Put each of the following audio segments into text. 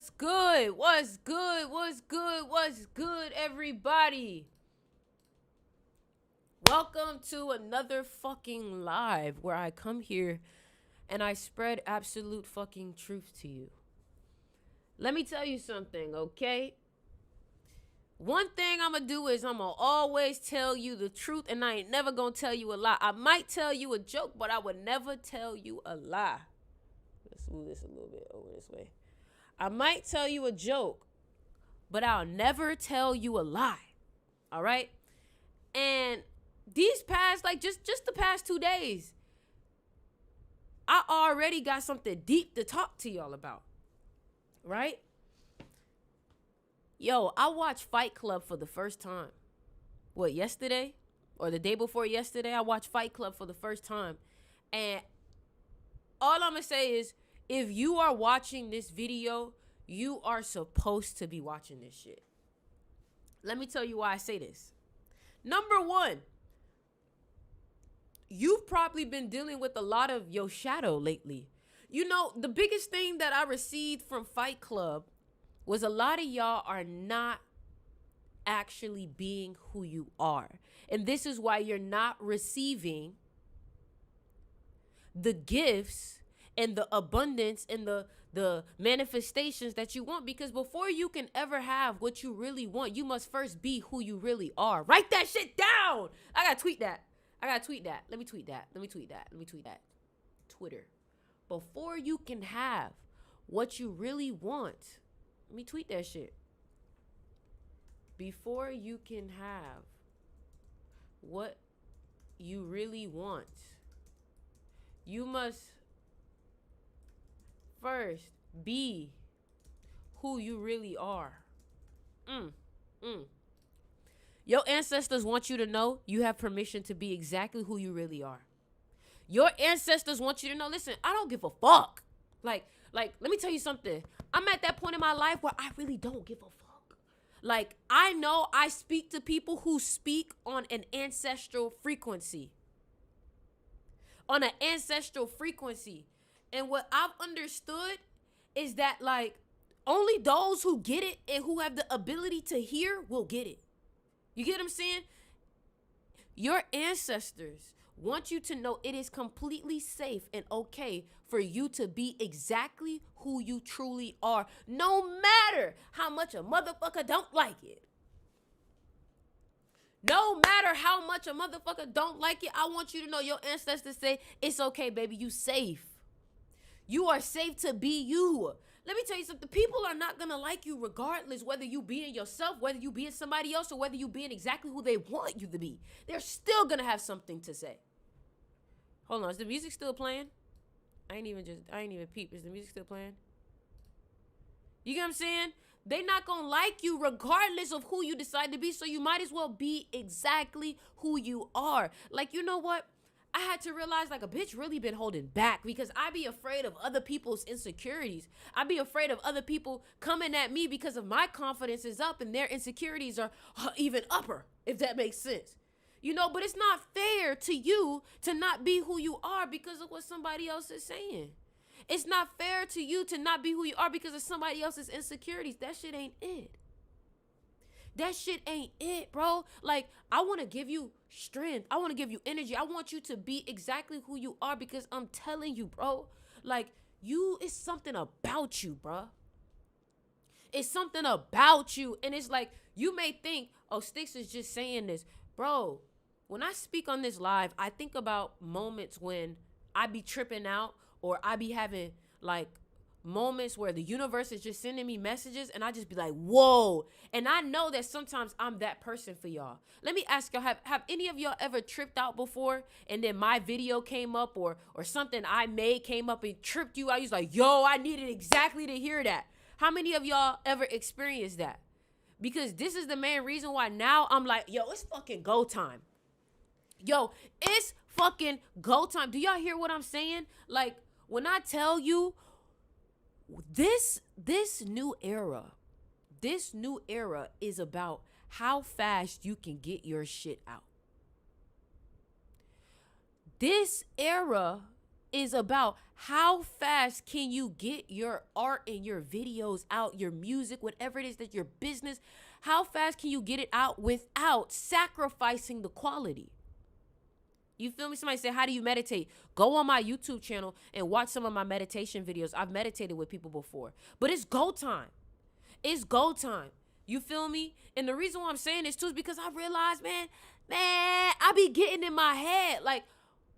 Good? What's good? What's good? What's good, everybody? Welcome to another fucking live where I come here and I spread absolute fucking truth to you. Let me tell you something, okay? One thing I'm gonna do is I'm gonna always tell you the truth, and I ain't never gonna tell you a lie. I might tell you a joke, but I would never tell you a lie. Let's move this a little bit over this way. I might tell you a joke, but I'll never tell you a lie. All right? And these past, like just the past 2 days, I already got something deep to talk to y'all about. Right? Yo, I watched Fight Club for the first time. What, yesterday? Or the day before yesterday? I watched Fight Club for the first time. And all I'm going to say is, if you are watching this video, you are supposed to be watching this shit. Let me tell you why I say this. Number one, you've probably been dealing with a lot of your shadow lately. You know, the biggest thing that I received from Fight Club was a lot of y'all are not actually being who you are. And this is why you're not receiving the gifts and the abundance and the manifestations that you want, because before you can ever have what you really want, you must first be who you really are. Write that shit down. I gotta tweet that. Let me tweet that. Twitter. Before you can have what you really want, let me tweet that shit. Before you can have what you really want, you must first be who you really are. Your ancestors want you to know you have permission to be exactly who you really are. Your ancestors want you to know, listen, I don't give a fuck. Like, let me tell you something. I'm at that point in my life where I really don't give a fuck. Like, I know I speak to people who speak on an ancestral frequency. And what I've understood is that, like, only those who get it and who have the ability to hear will get it. You get what I'm saying? Your ancestors want you to know it is completely safe and okay for you to be exactly who you truly are, no matter how much a motherfucker don't like it. No matter how much a motherfucker don't like it, I want you to know your ancestors say, it's okay, baby, you safe. You are safe to be you. Let me tell you something. People are not going to like you regardless, whether you being yourself, whether you being somebody else, or whether you being exactly who they want you to be. They're still going to have something to say. Hold on. Is the music still playing? I ain't even peep. Is the music still playing? You get what I'm saying? They not going to like you regardless of who you decide to be. So you might as well be exactly who you are. Like, you know what? I had to realize, like, a bitch really been holding back because I be afraid of other people's insecurities. I be afraid of other people coming at me because of my confidence is up and their insecurities are even upper, if that makes sense. You know, but it's not fair to you to not be who you are because of what somebody else is saying. It's not fair to you to not be who you are because of somebody else's insecurities. That shit ain't it. That shit ain't it, bro. Like, I want to give you strength. I want to give you energy. I want you to be exactly who you are because I'm telling you, bro. Like, it's something about you, bro. It's something about you. And it's like, you may think, oh, Sticks is just saying this. Bro, when I speak on this live, I think about moments when I be tripping out or I be having, like, moments where the universe is just sending me messages and I just be like, whoa. And I know that sometimes I'm that person for y'all. Let me ask y'all, have any of y'all ever tripped out before and then my video came up or something I made came up and tripped you out? You was like, yo, I needed exactly to hear that. How many of y'all ever experienced that? Because this is the main reason why now I'm like, yo, it's fucking go time. Yo, it's fucking go time. Do y'all hear what I'm saying? Like, when I tell you, this new era is about how fast you can get your shit out. This era is about how fast can you get your art and your videos out, your music, whatever it is that your business, how fast can you get it out without sacrificing the quality? You feel me? Somebody say, how do you meditate? Go on my YouTube channel and watch some of my meditation videos. I've meditated with people before. But it's go time. It's go time. You feel me? And the reason why I'm saying this too is because I realized, man, I be getting in my head. Like,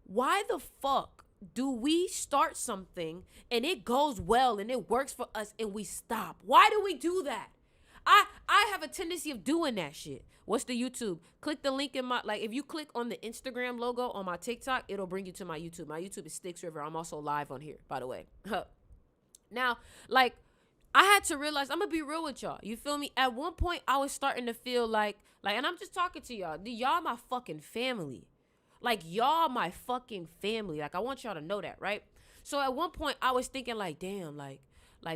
why the fuck do we start something and it goes well and it works for us and we stop? Why do we do that? I have a tendency of doing that shit. What's the YouTube? Click the link in my, like, if you click on the Instagram logo on my TikTok, it'll bring you to my YouTube. My YouTube is Sticks River. I'm also live on here, by the way. Now, like, I had to realize, I'm going to be real with y'all. You feel me? At one point, I was starting to feel like, and I'm just talking to y'all. Y'all my fucking family. Like, y'all my fucking family. Like, I want y'all to know that, right? So at one point, I was thinking, like, damn, like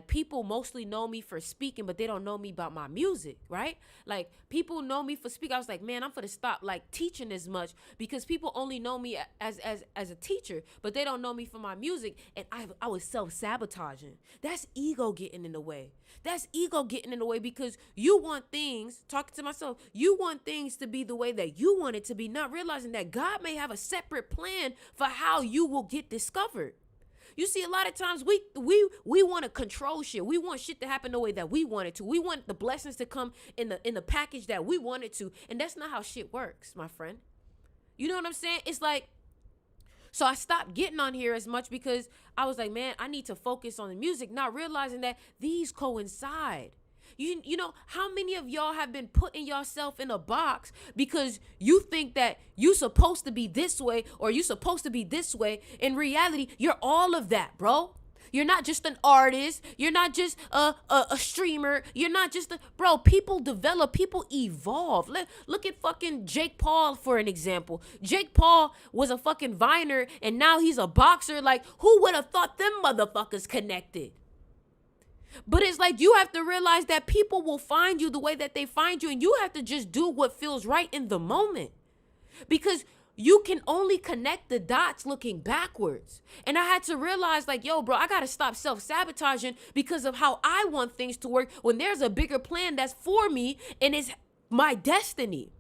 people mostly know me for speaking, but they don't know me about my music, right? Like, people know me for speaking. I was like, man, I'm gonna stop like teaching as much because people only know me as a teacher, but they don't know me for my music. And I was self-sabotaging. That's ego getting in the way. That's ego getting in the way because you want things, talking to myself, you want things to be the way that you want it to be, not realizing that God may have a separate plan for how you will get discovered. You see, a lot of times we want to control shit. We want shit to happen the way that we want it to. We want the blessings to come in the package that we want it to. And that's not how shit works, my friend. You know what I'm saying? It's like, so I stopped getting on here as much because I was like, man, I need to focus on the music, not realizing that these coincide. You know, how many of y'all have been putting yourself in a box because you think that you supposed to be this way or you supposed to be this way? In reality, you're all of that, bro. You're not just an artist. You're not just a streamer. You're not just bro, people develop, people evolve. Look at fucking Jake Paul for an example. Jake Paul was a fucking viner and now he's a boxer. Like, who would have thought them motherfuckers connected? But it's like you have to realize that people will find you the way that they find you, and you have to just do what feels right in the moment. Because you can only connect the dots looking backwards. And I had to realize, like, yo, bro, I got to stop self-sabotaging because of how I want things to work when there's a bigger plan that's for me and it's my destiny.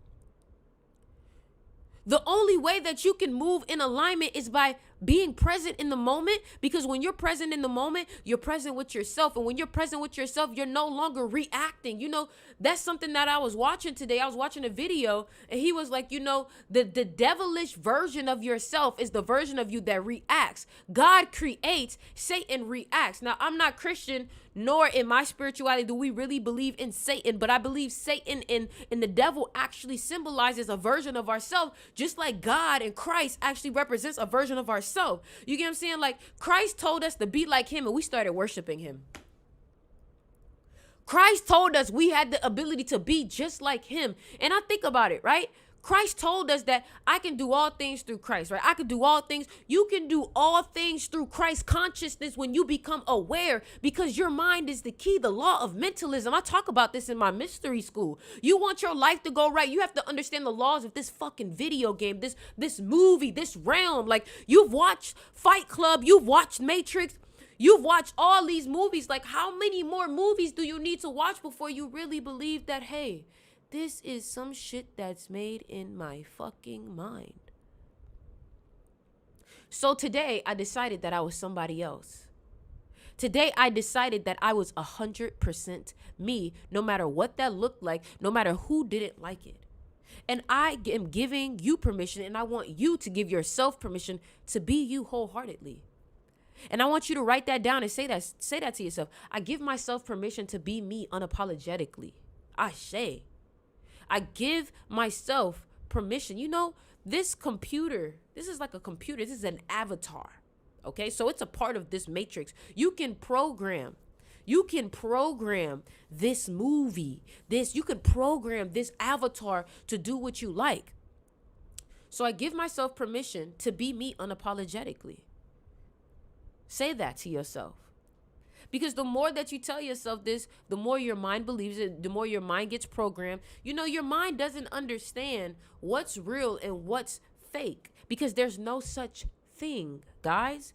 The only way that you can move in alignment is by being present in the moment, because when you're present in the moment, you're present with yourself. And when you're present with yourself, you're no longer reacting. You know, that's something that I was watching today. I was watching a video and he was like, you know, the devilish version of yourself is the version of you that reacts. God creates, Satan reacts. Now, I'm not Christian, nor in my spirituality do we really believe in Satan, but I believe Satan and the devil actually symbolizes a version of ourselves, just like God and Christ actually represents a version of ourselves. You get what I'm saying? Like, Christ told us to be like him and we started worshiping him. Christ told us we had the ability to be just like him. And I think about it, right? Christ told us that I can do all things through Christ, right? I can do all things. You can do all things through Christ consciousness when you become aware, because your mind is the key, the law of mentalism. I talk about this in my mystery school. You want your life to go right, you have to understand the laws of this fucking video game, this movie, this realm. Like, you've watched Fight Club, you've watched Matrix, you've watched all these movies. Like, how many more movies do you need to watch before you really believe that, hey, this is some shit that's made in my fucking mind? So today I decided that I was somebody else. Today I decided that I was 100% me, no matter what that looked like, no matter who didn't like it. And I am giving you permission, and I want you to give yourself permission to be you wholeheartedly. And I want you to write that down and say that to yourself. I give myself permission to be me unapologetically. I give myself permission. You know, this computer, this is like a computer. This is an avatar. Okay, so it's a part of this matrix. You can program this movie, you can program this avatar to do what you like. So I give myself permission to be me unapologetically. Say that to yourself. Because the more that you tell yourself this, the more your mind believes it, the more your mind gets programmed. You know, your mind doesn't understand what's real and what's fake, because there's no such thing, guys.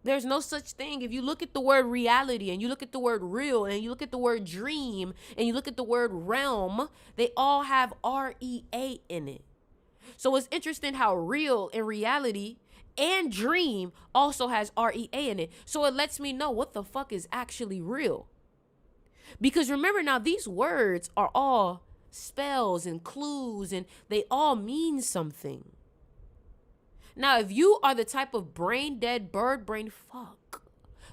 There's no such thing. If you look at the word reality and you look at the word real and you look at the word dream and you look at the word realm, they all have REA in it. So it's interesting how real and reality and dream also has REA in it. So it lets me know what the fuck is actually real. Because remember now, these words are all spells and clues and they all mean something. Now, if you are the type of brain dead bird brain fuck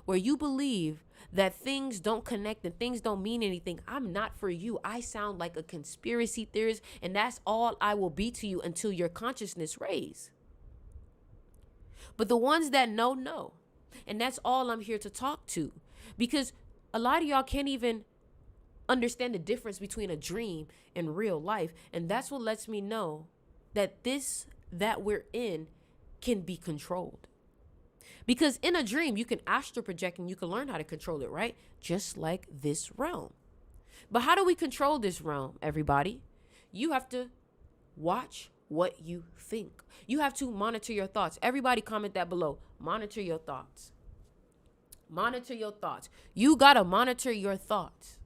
where you believe that things don't connect and things don't mean anything, I'm not for you. I sound like a conspiracy theorist, and that's all I will be to you until your consciousness raise. But the ones that know. And that's all I'm here to talk to. Because a lot of y'all can't even understand the difference between a dream and real life. And that's what lets me know that this that we're in can be controlled. Because in a dream, you can astral project and you can learn how to control it, right? Just like this realm. But how do we control this realm, everybody? You have to watch what you think. You have to monitor your thoughts. Everybody comment that below. Monitor your thoughts. Monitor your thoughts. You got to monitor your thoughts.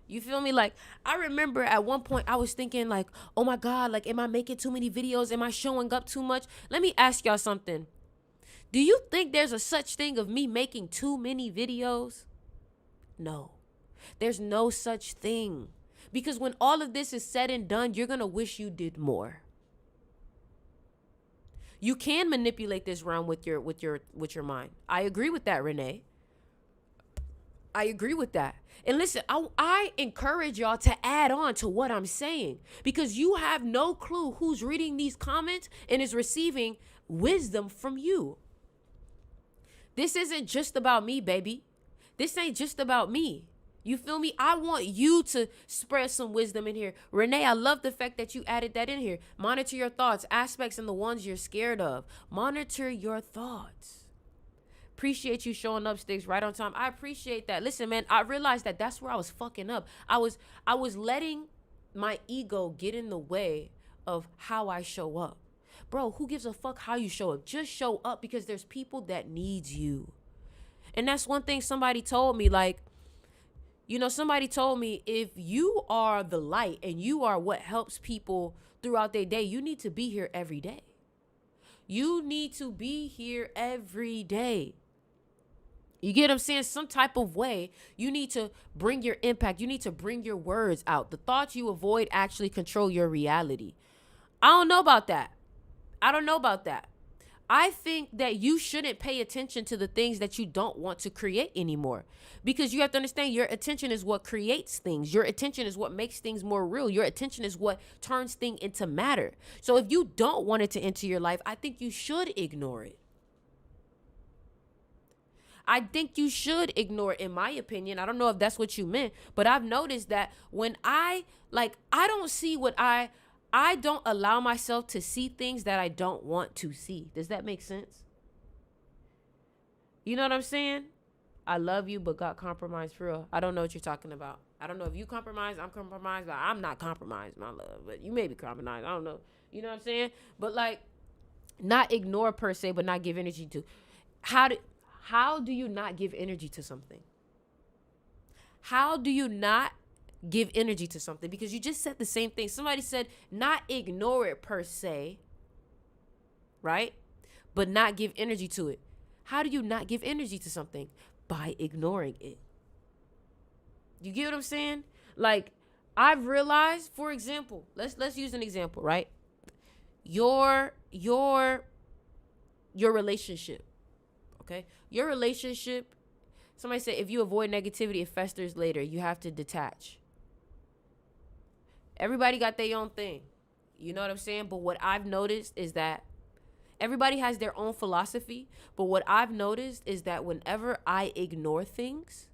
You feel me? Like, I remember at one point I was thinking like, oh my God, like, am I making too many videos? Am I showing up too much? Let me ask y'all something. Do you think there's a such thing of me making too many videos? No, there's no such thing. Because when all of this is said and done, you're going to wish you did more. You can manipulate this realm with your mind. I agree with that, Renee. I agree with that. And listen, I encourage y'all to add on to what I'm saying, because you have no clue who's reading these comments and is receiving wisdom from you. This isn't just about me, baby. This ain't just about me. You feel me? I want you to spread some wisdom in here. Renee, I love the fact that you added that in here. Monitor your thoughts, aspects, and the ones you're scared of. Monitor your thoughts. Appreciate you showing up, Sticks, right on time. I appreciate that. Listen, man, I realized that that's where I was fucking up. I was letting my ego get in the way of how I show up. Bro, who gives a fuck how you show up? Just show up, because there's people that need you. And that's one thing somebody told me, like, you know, somebody told me, if you are the light and you are what helps people throughout their day, you need to be here every day. You need to be here every day. You get what I'm saying? Some type of way, you need to bring your impact. You need to bring your words out. The thoughts you avoid actually control your reality. I don't know about that. I think that you shouldn't pay attention to the things that you don't want to create anymore, because you have to understand your attention is what creates things. Your attention is what makes things more real. Your attention is what turns things into matter. So if you don't want it to enter your life, I think you should ignore it. I think you should ignore it, in my opinion. I don't know if that's what you meant, but I've noticed that when I don't see what I don't allow myself to see things that I don't want to see. Does that make sense? You know what I'm saying? I love you, but got compromised for real. I don't know what you're talking about. I don't know if you compromised, I'm compromised, but I'm not compromised, my love. But you may be compromised. I don't know. You know what I'm saying? But like, not ignore per se, but not give energy to. How do you not give energy to something? How do you not give energy to something? Because you just said the same thing. Somebody said not ignore it per se, right? But not give energy to it. How do you not give energy to something? By ignoring it. You get what I'm saying? Like, I've realized, for example, let's use an example, right? Your relationship, okay? Your relationship, somebody said if you avoid negativity, it festers later. You have to detach. Everybody got their own thing. You know what I'm saying? But what I've noticed is that everybody has their own philosophy. But what I've noticed is that whenever I ignore things,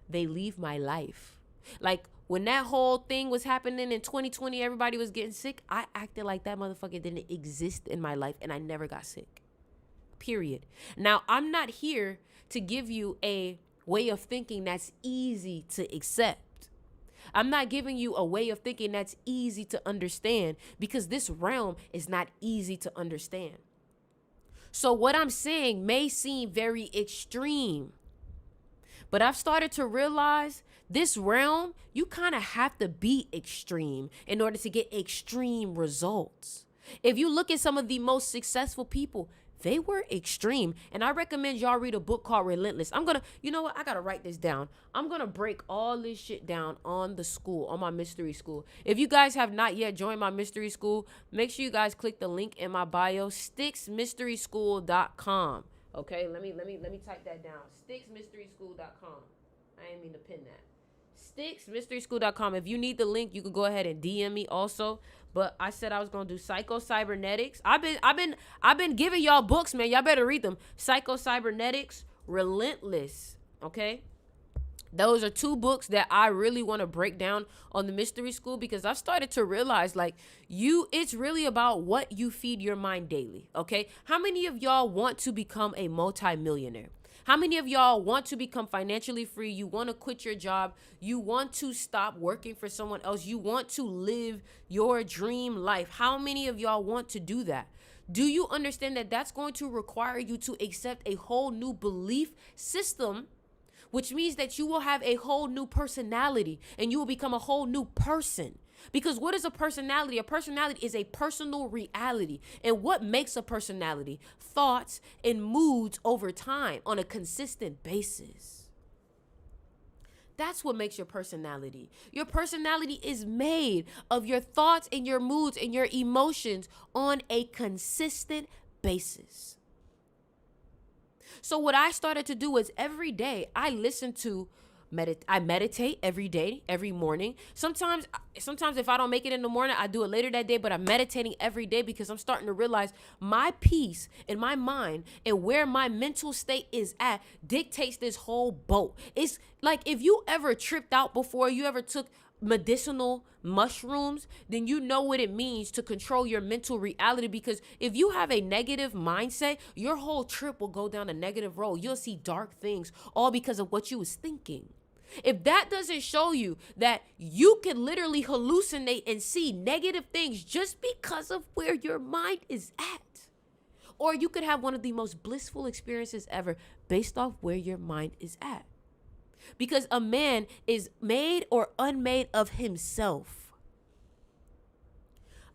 they leave my life. Like when that whole thing was happening in 2020, everybody was getting sick. I acted like that motherfucker didn't exist in my life, and I never got sick. Period. Now, I'm not here to give you a way of thinking that's easy to accept. I'm not giving you a way of thinking that's easy to understand, because this realm is not easy to understand. So what I'm saying may seem very extreme, but I've started to realize this realm, you kind of have to be extreme in order to get extreme results. If you look at some of the most successful people, they were extreme. And I recommend y'all read a book called Relentless. You know what? I got to write this down. I'm going to break all this shit down on the school, on my mystery school. If you guys have not yet joined my mystery school, make sure you guys click the link in my bio, sticksmysteryschool.com. Okay, let me type that down. sticksmysteryschool.com. I didn't mean to pin that. sticksmysteryschool.com. If you need the link, you can go ahead and DM me also. But I said I was gonna do Psycho-Cybernetics. I've been giving y'all books, man. Y'all better read them. Psycho-Cybernetics, Relentless. Okay, those are 2 books that I really want to break down on the mystery school, because I've started to realize, like, it's really about what you feed your mind daily. Okay, how many of y'all want to become a multimillionaire? How many of y'all want to become financially free? You want to quit your job. You want to stop working for someone else. You want to live your dream life. How many of y'all want to do that? Do you understand that that's going to require you to accept a whole new belief system, which means that you will have a whole new personality and you will become a whole new person? Because what is a personality? A personality is a personal reality. And what makes a personality? Thoughts and moods over time on a consistent basis. That's what makes your personality. Your personality is made of your thoughts and your moods and your emotions on a consistent basis. So what I started to do is every day I listen to I meditate every day, every morning. Sometimes if I don't make it in the morning, I do it later that day, but I'm meditating every day because I'm starting to realize my peace in my mind and where my mental state is at dictates this whole boat. It's like if you ever tripped out before, you ever took medicinal mushrooms, then you know what it means to control your mental reality, because if you have a negative mindset, your whole trip will go down a negative road. You'll see dark things all because of what you was thinking. If that doesn't show you that you can literally hallucinate and see negative things just because of where your mind is at, or you could have one of the most blissful experiences ever based off where your mind is at. Because a man is made or unmade of himself.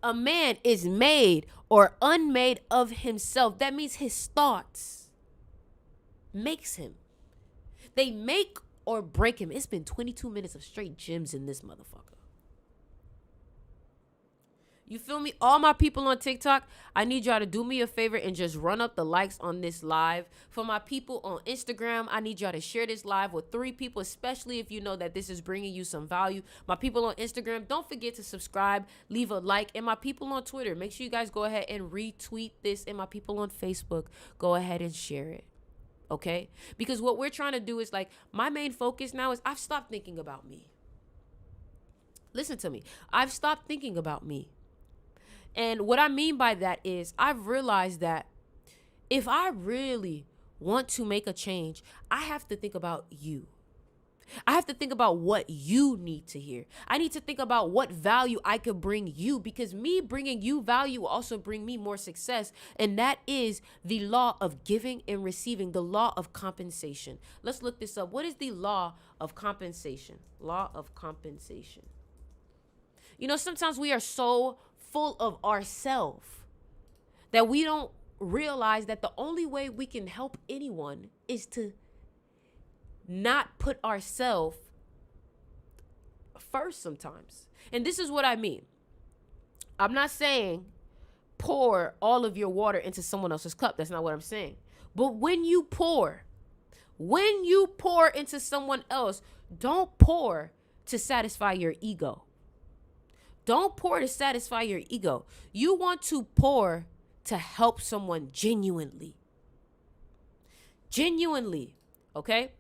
A man is made or unmade of himself. That means his thoughts makes him. They make or break him. It's been 22 minutes of straight gems in this motherfucker. You feel me? All my people on TikTok, I need y'all to do me a favor and just run up the likes on this live. For my people on Instagram, I need y'all to share this live with 3 people, especially if you know that this is bringing you some value. My people on Instagram, don't forget to subscribe, leave a like. And my people on Twitter, make sure you guys go ahead and retweet this. And my people on Facebook, go ahead and share it. Okay? Because what we're trying to do is, like, my main focus now is I've stopped thinking about me. Listen to me. I've stopped thinking about me. And what I mean by that is I've realized that if I really want to make a change, I have to think about you. I have to think about what you need to hear. I need to think about what value I could bring you, because me bringing you value will also bring me more success. And that is the law of giving and receiving, the law of compensation. Let's look this up. What is the law of compensation? Law of compensation. You know, sometimes we are so full of ourselves that we don't realize that the only way we can help anyone is to not put ourselves first sometimes. And this is what I mean. I'm not saying pour all of your water into someone else's cup. That's not what I'm saying. But when you pour into someone else, don't pour to satisfy your ego. Don't pour to satisfy your ego. You want to pour to help someone genuinely. Genuinely. Okay?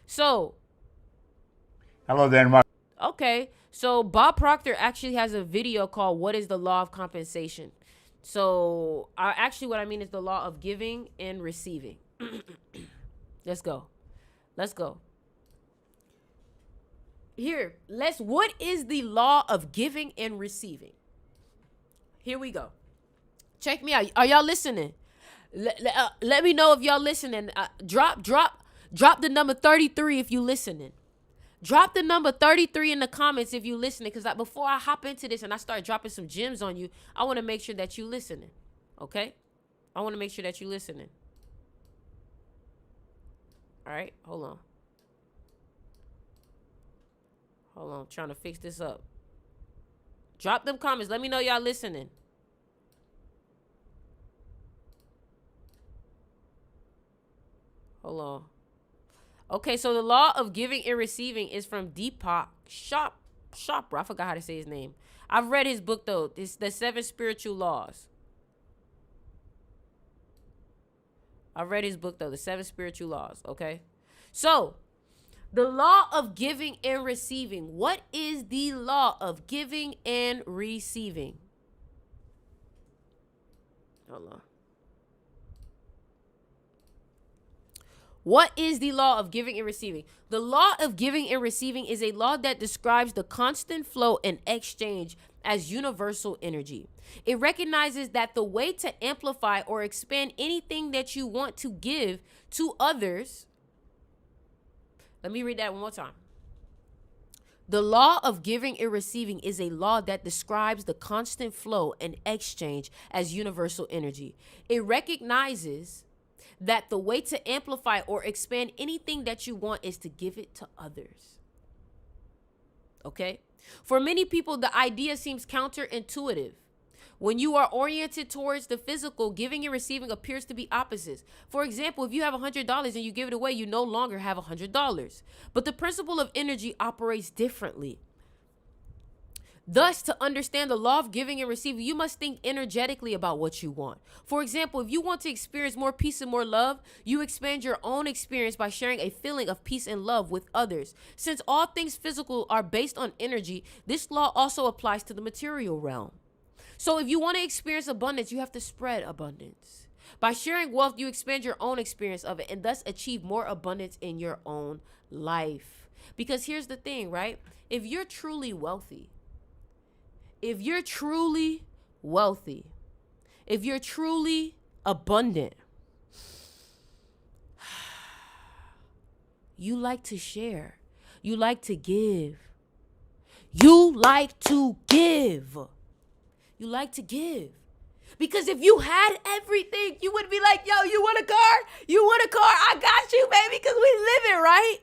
So. Hello there, Mark. Okay. So Bob Proctor actually has a video called What is the Law of Compensation? So what I mean is the law of giving and receiving. Let's go. Here, what is the law of giving and receiving? Here we go. Check me out. Are y'all listening? Let me know if y'all listening. Drop the number 33 if you listening. Drop the number 33 in the comments if you listening, because before I hop into this and I start dropping some gems on you, I want to make sure that you listening. Okay? I want to make sure that you listening. All right, hold on. I'm trying to fix this up. Drop them comments. Let me know y'all listening. Hold on. Okay, so the law of giving and receiving is from Deepak Chopra. I forgot how to say his name. I've read his book, though. It's the 7 Spiritual Laws. I've read his book, though, the 7 Spiritual Laws, okay? So, the law of giving and receiving. What is the law of giving and receiving? Hold on. What is the law of giving and receiving? The law of giving and receiving is a law that describes the constant flow and exchange as universal energy. It recognizes that the way to amplify or expand anything that you want to give to others. Let me read that one more time. The law of giving and receiving is a law that describes the constant flow and exchange as universal energy. It recognizes that the way to amplify or expand anything that you want is to give it to others. Okay? For many people, the idea seems counterintuitive. When you are oriented towards the physical, giving and receiving appears to be opposites. For example, if you have $100 and you give it away, you no longer have $100. But the principle of energy operates differently. Thus, to understand the law of giving and receiving, you must think energetically about what you want. For example, if you want to experience more peace and more love, you expand your own experience by sharing a feeling of peace and love with others. Since all things physical are based on energy, this law also applies to the material realm. So if you want to experience abundance, you have to spread abundance. By sharing wealth, you expand your own experience of it and thus achieve more abundance in your own life. Because here's the thing, right? If you're truly wealthy, if you're truly abundant, you like to share. You like to give. You like to give. Because if you had everything, you would be like, yo, you want a car? You want a car? I got you, baby, because we live it, right?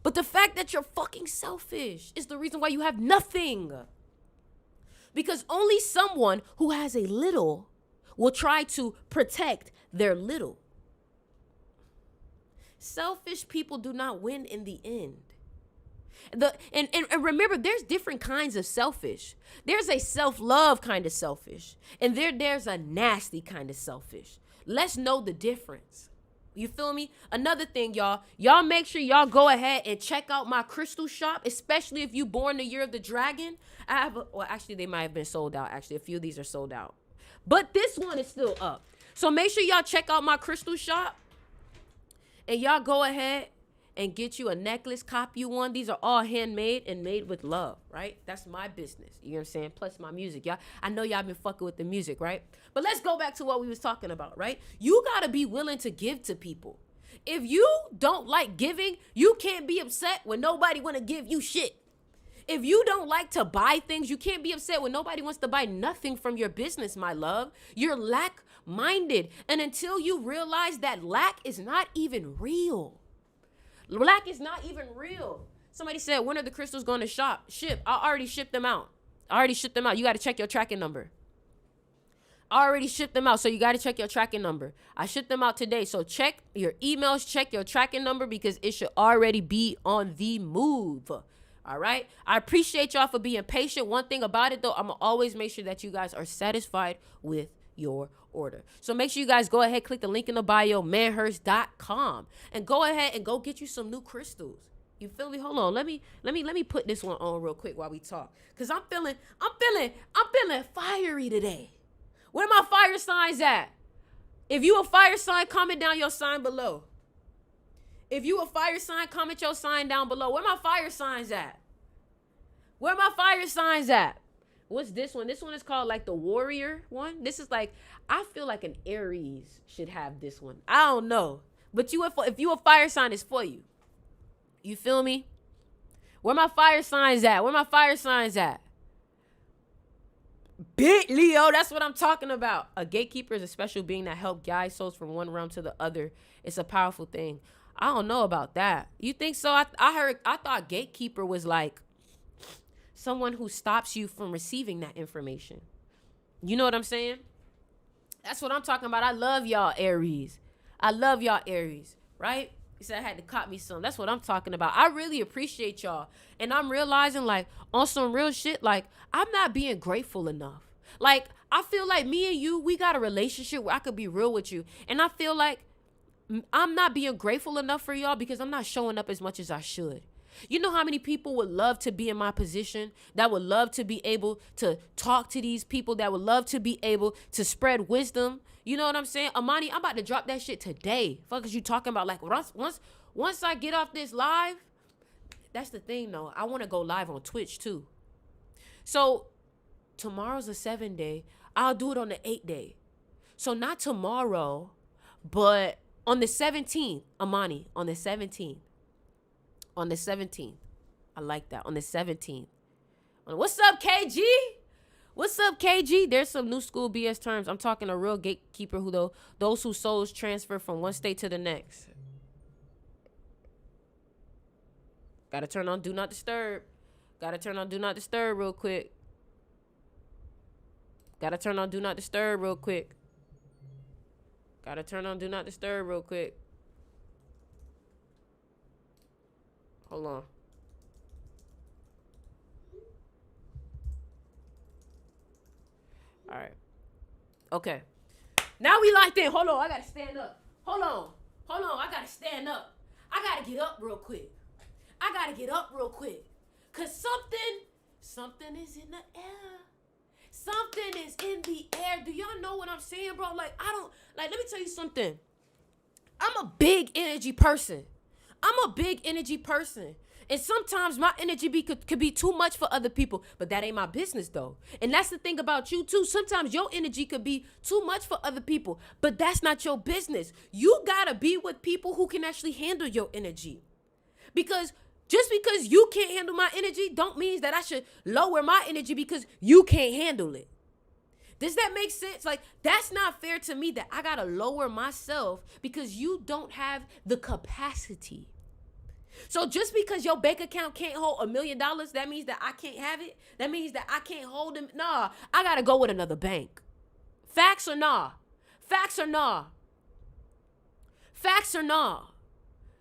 But the fact that you're fucking selfish is the reason why you have nothing. Because only someone who has a little will try to protect their little. Selfish people do not win in the end. And remember, there's different kinds of selfish. There's a self-love kind of selfish. And there's a nasty kind of selfish. Let's know the difference. You feel me? Another thing, y'all make sure y'all go ahead and check out my crystal shop, especially if you born the year of the dragon. Actually, they might have been sold out. Actually, a few of these are sold out. But this one is still up. So make sure y'all check out my crystal shop. And y'all go ahead and get you a necklace, copy you one. These are all handmade and made with love, right? That's my business. You know what I'm saying? Plus my music. Y'all, I know y'all been fucking with the music, right? But let's go back to what we was talking about, right? You got to be willing to give to people. If you don't like giving, you can't be upset when nobody want to give you shit. If you don't like to buy things, you can't be upset when nobody wants to buy nothing from your business, my love. You're lack-minded. And until you realize that lack is not even real. Lack is not even real. Somebody said, when are the crystals going to ship? I already shipped them out. You got to check your tracking number. I already shipped them out, so you got to check your tracking number. I shipped them out today, so check your emails, check your tracking number, because it should already be on the move. All right? I appreciate y'all for being patient. One thing about it, though, I'm going to always make sure that you guys are satisfied with your order. So make sure you guys go ahead, click the link in the bio, manhurst.com, and go ahead and go get you some new crystals. You feel me? Hold on. Let me put this one on real quick while we talk, cuz I'm feeling fiery today. Where my fire signs at? If you a fire sign, comment down your sign below. If you a fire sign, comment your sign down below. Where my fire signs at? What's this one? This one is called like the warrior one. This is like, I feel like an Aries should have this one. I don't know. But if you a fire sign, it's for you. You feel me? Where my fire signs at? Where my fire signs at? Big Leo, that's what I'm talking about. A gatekeeper is a special being that helps guide souls from one realm to the other. It's a powerful thing. I don't know about that. You think so? I thought gatekeeper was like someone who stops you from receiving that information. You know what I'm saying? That's what I'm talking about. I love y'all Aries. I love y'all Aries, right? He said I had to cop me some. That's what I'm talking about. I really appreciate y'all. And I'm realizing, like, on some real shit, like, I'm not being grateful enough. Like, I feel like me and you, we got a relationship where I could be real with you. And I feel like I'm not being grateful enough for y'all because I'm not showing up as much as I should. You know how many people would love to be in my position, that would love to be able to talk to these people, that would love to be able to spread wisdom. You know what I'm saying? Amani, I'm about to drop that shit today. Fuck is you talking about? Like, once I get off this live, that's the thing though. I want to go live on Twitch too. So tomorrow's a 7-day. I'll do it on the 8-day. So not tomorrow, but on the 17th, Amani, on the 17th. On the 17th. I like that. On the 17th. What's up, KG? What's up, KG? There's some new school BS terms. I'm talking a real gatekeeper those whose souls transfer from one state to the next. Gotta turn on Do Not Disturb. Gotta turn on Do Not Disturb real quick. Gotta turn on Do Not Disturb real quick. Gotta turn on Do Not Disturb real quick. Hold on. All right. Okay. Now we locked in. Hold on. I gotta stand up. Hold on. I gotta stand up. I gotta get up real quick. Cause something is in the air. Something is in the air. Do y'all know what I'm saying, bro? Like, let me tell you something. I'm a big energy person. And sometimes my energy could be too much for other people, but that ain't my business though. And that's the thing about you too. Sometimes your energy could be too much for other people, but that's not your business. You gotta be with people who can actually handle your energy. Because just because you can't handle my energy don't mean that I should lower my energy because you can't handle it. Does that make sense? Like, that's not fair to me that I gotta lower myself because you don't have the capacity. So just because your bank account can't hold $1 million, that means that I can't have it? That means that I can't hold them? Nah, I gotta go with another bank. Facts or nah?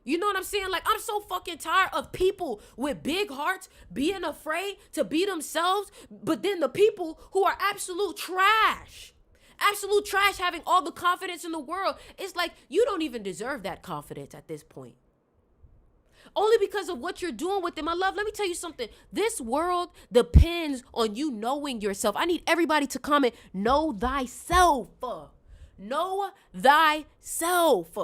You know what I'm saying? Like, I'm so fucking tired of people with big hearts being afraid to be themselves, but then the people who are absolute trash having all the confidence in the world. It's like, you don't even deserve that confidence at this point. Only because of what you're doing with them. My love, let me tell you something. This world depends on you knowing yourself. I need everybody to comment, know thyself. Know thyself.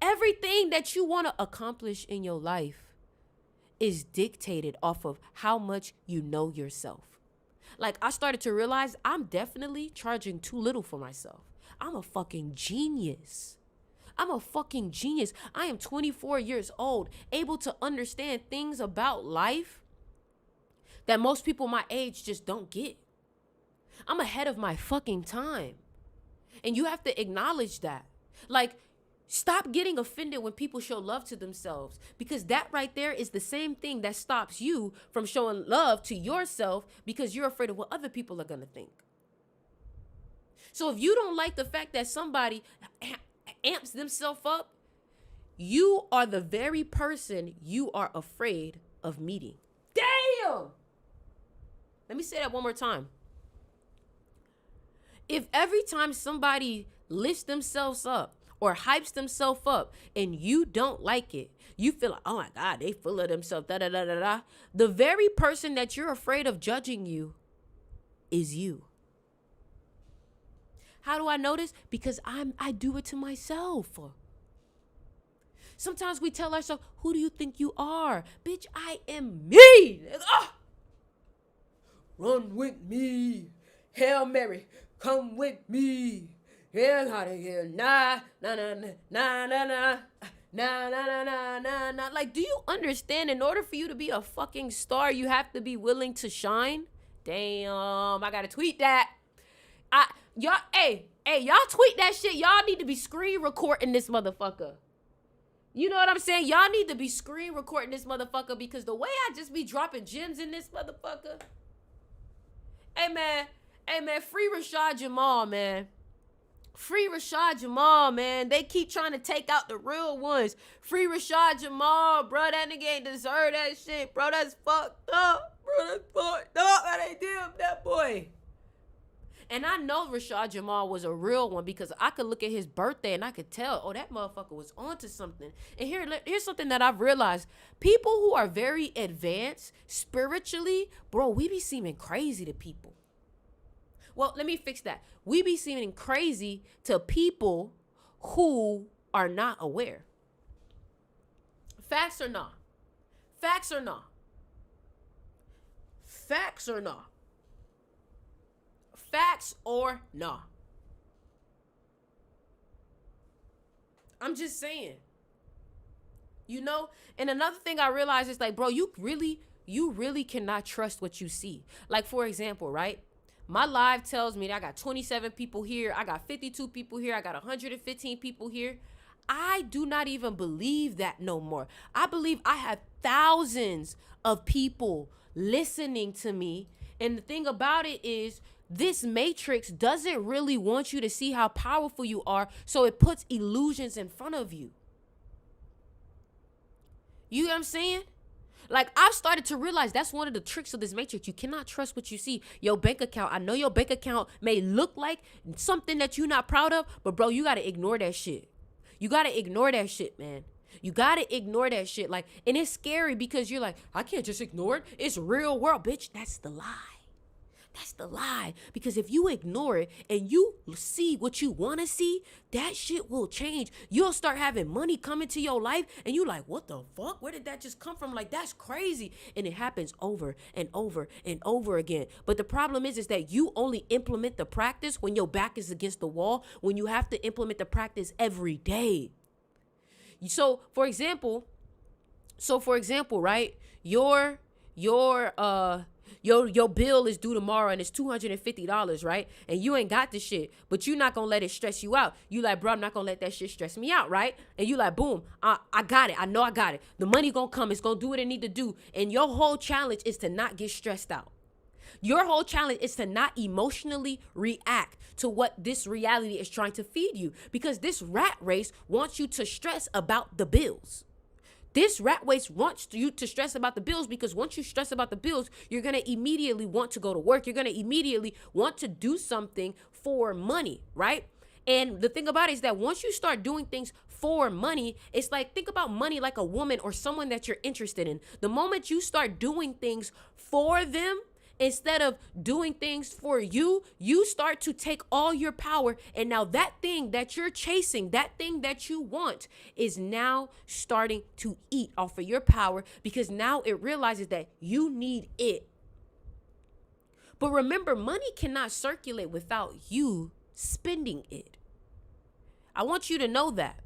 Everything that you want to accomplish in your life is dictated off of how much you know yourself. Like, I started to realize I'm definitely charging too little for myself. I'm a fucking genius. I am 24 years old, able to understand things about life that most people my age just don't get. I'm ahead of my fucking time. And you have to acknowledge that. Like, stop getting offended when people show love to themselves, because that right there is the same thing that stops you from showing love to yourself because you're afraid of what other people are going to think. So if you don't like the fact that somebody amps themselves up, you are the very person you are afraid of meeting. Damn! Let me say that one more time. If every time somebody lifts themselves up or hypes themselves up and you don't like it, you feel like, oh my God, they full of themselves, da-da-da-da-da. The very person that you're afraid of judging you is you. How do I know this? Because I do it to myself. Sometimes we tell ourselves, who do you think you are? Bitch, I am me. Run with me. Hail Mary, come with me. Yeah, how to get nah, nah, nah, nah, nah, nah, nah. Nah, nah, nah, nah, nah, nah. Like, do you understand? In order for you to be a fucking star, you have to be willing to shine. Damn, I gotta tweet that. Y'all tweet that shit. Y'all need to be screen recording this motherfucker. You know what I'm saying? Y'all need to be screen recording this motherfucker because the way I just be dropping gems in this motherfucker. Hey man, free Rashad Jamal, man. Free Rashad Jamal, man. They keep trying to take out the real ones. Free Rashad Jamal, bro. That nigga ain't deserve that shit, bro. That's fucked up. Bro, that's fucked up. How they did that boy. And I know Rashad Jamal was a real one because I could look at his birthday and I could tell, oh, that motherfucker was onto something. And here's something that I've realized. People who are very advanced spiritually, bro, we be seeming crazy to people. Well, let me fix that. We be seeming crazy to people who are not aware. Facts or not? Facts or not? Facts or not? Facts or nah? I'm just saying. You know? And another thing I realized is like, bro, you really cannot trust what you see. Like, for example, right? My live tells me that I got 27 people here. I got 52 people here. I got 115 people here. I do not even believe that no more. I believe I have thousands of people listening to me. And the thing about it is, this matrix doesn't really want you to see how powerful you are, so it puts illusions in front of you. You know what I'm saying? Like, I've started to realize that's one of the tricks of this matrix. You cannot trust what you see. Your bank account, I know your bank account may look like something that you're not proud of, but bro, you got to ignore that shit. You got to ignore that shit, man. You got to ignore that shit. Like, and it's scary because you're like, I can't just ignore it. It's real world, bitch. That's the lie. That's the lie. Because if you ignore it and you see what you want to see, that shit will change. You'll start having money coming to your life and you like, what the fuck? Where did that just come from? Like, that's crazy. And it happens over and over and over again. But the problem is that you only implement the practice when your back is against the wall, when you have to implement the practice every day. So for example, right? Your bill is due tomorrow and it's $250, right? And you ain't got the shit, but you're not gonna let it stress you out. You like, bro, I'm not gonna let that shit stress me out, right? And you like, boom, I got it. I know I got it. The money gonna come. It's gonna do what it need to do. And your whole challenge is to not get stressed out. Your whole challenge is to not emotionally react to what this reality is trying to feed you, because this rat race wants you to stress about the bills. This rat race wants you to stress about the bills, because once you stress about the bills, you're going to immediately want to go to work. You're going to immediately want to do something for money, right? And the thing about it is that once you start doing things for money, it's like, think about money like a woman or someone that you're interested in. The moment you start doing things for them, instead of doing things for you, you start to take all your power. And now that thing that you're chasing, that thing that you want, is now starting to eat off of your power, because now it realizes that you need it. But remember, money cannot circulate without you spending it. I want you to know that.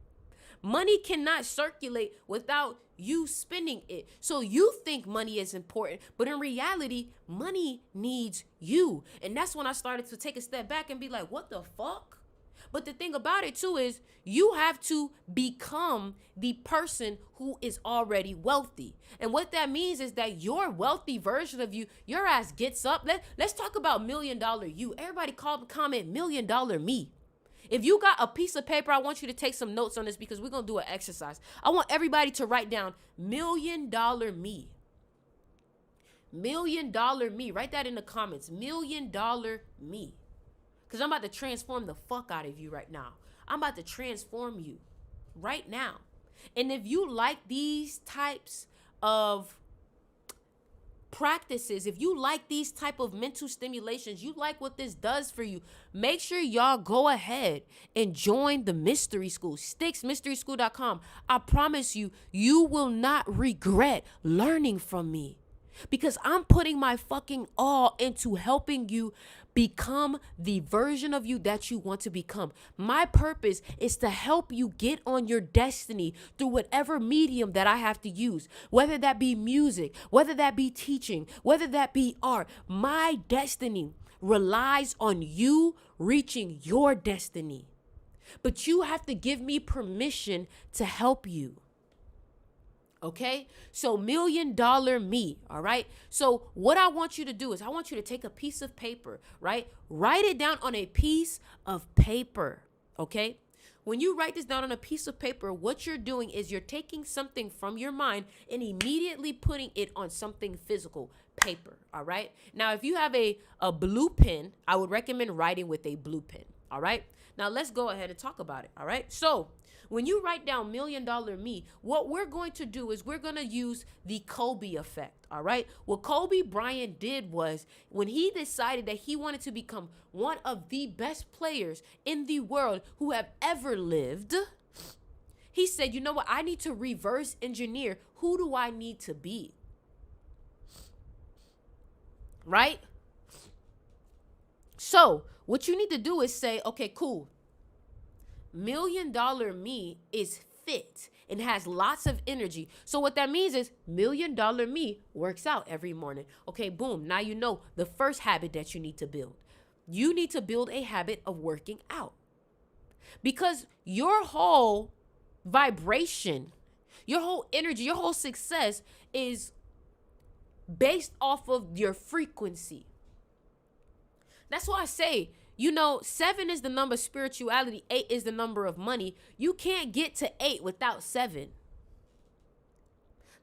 Money cannot circulate without you spending it. So you think money is important, but in reality, money needs you. And that's when I started to take a step back and be like, what the fuck? But the thing about it too is you have to become the person who is already wealthy. And what that means is that your wealthy version of you, your ass gets up. Let's talk about $1 million you. Everybody comment $1 million me. If you got a piece of paper, I want you to take some notes on this, because we're going to do an exercise. I want everybody to write down $1 million me. $1 million me. Write that in the comments. $1 million me. Because I'm about to transform the fuck out of you right now. I'm about to transform you right now. And if you like these types of practices, if you like these type of mental stimulations, you like what this does for you, make sure y'all go ahead and join the mystery school, SticksMysterySchool.com. I promise you, you will not regret learning from me. because I'm putting my fucking all into helping you become the version of you that you want to become. My purpose is to help you get on your destiny through whatever medium that I have to use, whether that be music, whether that be teaching, whether that be art. My destiny relies on you reaching your destiny. But you have to give me permission to help you. Okay, so $1 million me, all right? So what I want you to do is I want you to take a piece of paper, right? Write it down on a piece of paper, okay? When you write this down on a piece of paper, what you're doing is you're taking something from your mind and immediately putting it on something physical, paper, all right? Now, if you have a blue pen, I would recommend writing with a blue pen, all right? Now, let's go ahead and talk about it, all right? So when you write down $1 million me, what we're going to do is we're going to use the Kobe effect, all right? What Kobe Bryant did was when he decided that he wanted to become one of the best players in the world who have ever lived, he said, you know what? I need to reverse engineer. Who do I need to be? Right? So what you need to do is say, okay, cool. $1 million me is fit and has lots of energy. So what that means is $1 million me works out every morning. Okay, boom. Now you know the first habit that you need to build. You need to build a habit of working out. Because your whole vibration, your whole energy, your whole success is based off of your frequency. That's why I say, 7 is the number of spirituality. 8 is the number of money. You can't get to 8 without 7.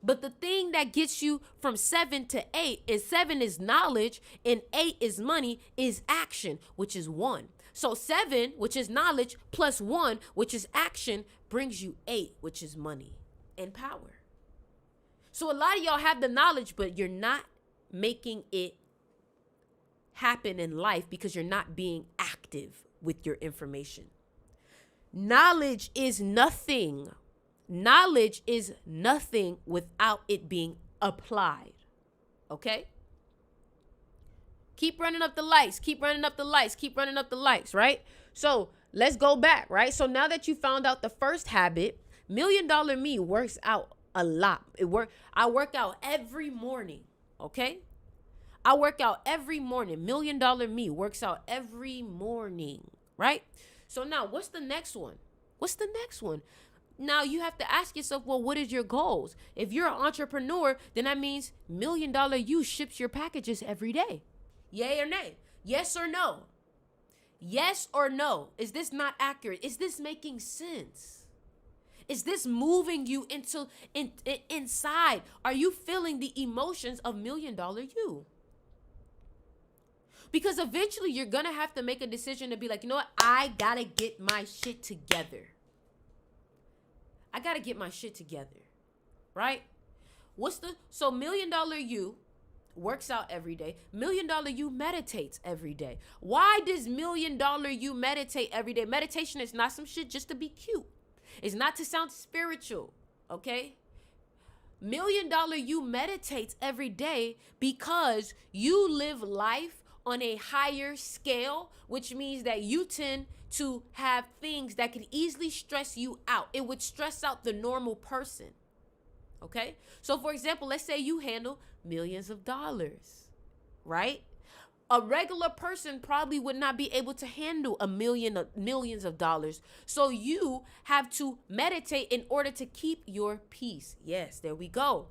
But the thing that gets you from 7 to 8 is 7 is knowledge and 8 is money, is action, which is 1. So 7, which is knowledge, plus 1, which is action, brings you 8, which is money and power. So a lot of y'all have the knowledge, but you're not making it happen in life because you're not being active with your information. Knowledge is nothing. Knowledge is nothing without it being applied. Okay? Keep running up the lights. Keep running up the lights. Keep running up the lights, right? So let's go back, right? So now that you found out the first habit, $1 million me works out a lot. I work out every morning, okay? I work out every morning. $1 million me works out every morning, right? So now what's the next one? What's the next one? Now you have to ask yourself, well, what is your goals? If you're an entrepreneur, then that means $1 million you ships your packages every day. Yay or nay? Yes or no? Yes or no? Is this not accurate? Is this making sense? Is this moving you inside? Are you feeling the emotions of $1 million you? Because eventually you're going to have to make a decision to be like, you know what? I got to get my shit together. I got to get my shit together. Right? So $1 million you works out every day. $1 million you meditates every day. Why does $1 million you meditate every day? Meditation is not some shit just to be cute. It's not to sound spiritual. Okay? $1 million you meditates every day because you live life on a higher scale, which means that you tend to have things that could easily stress you out. It would stress out the normal person. Okay? So for example, let's say you handle millions of dollars, right? A regular person probably would not be able to handle millions of dollars. So you have to meditate in order to keep your peace. Yes, there we go.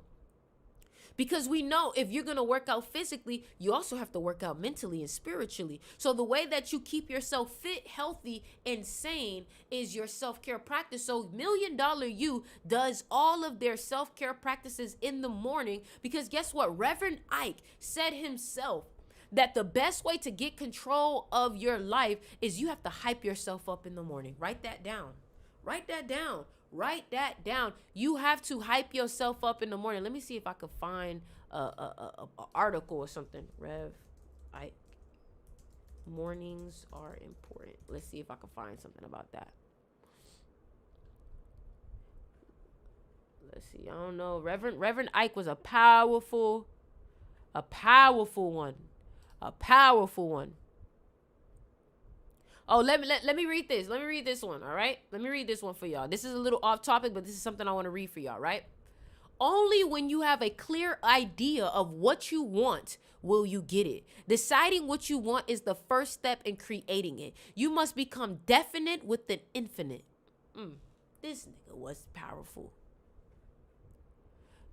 Because we know if you're going to work out physically, you also have to work out mentally and spiritually. So the way that you keep yourself fit, healthy, and sane is your self-care practice. So $1 million you does all of their self-care practices in the morning because guess what? Reverend Ike said himself that the best way to get control of your life is you have to hype yourself up in the morning. Write that down. Write that down. Write that down. You have to hype yourself up in the morning. Let me see if I could find a article or something. Rev Ike. Mornings are important. Let's see if I can find something about that. Let's see. I don't know. Reverend Ike was a powerful A powerful one. A powerful one. Oh, let me read this. Let me read this one, all right? Let me read this one for y'all. This is a little off topic, but this is something I want to read for y'all, right? Only when you have a clear idea of what you want will you get it. Deciding what you want is the first step in creating it. You must become definite with an infinite. This nigga was powerful.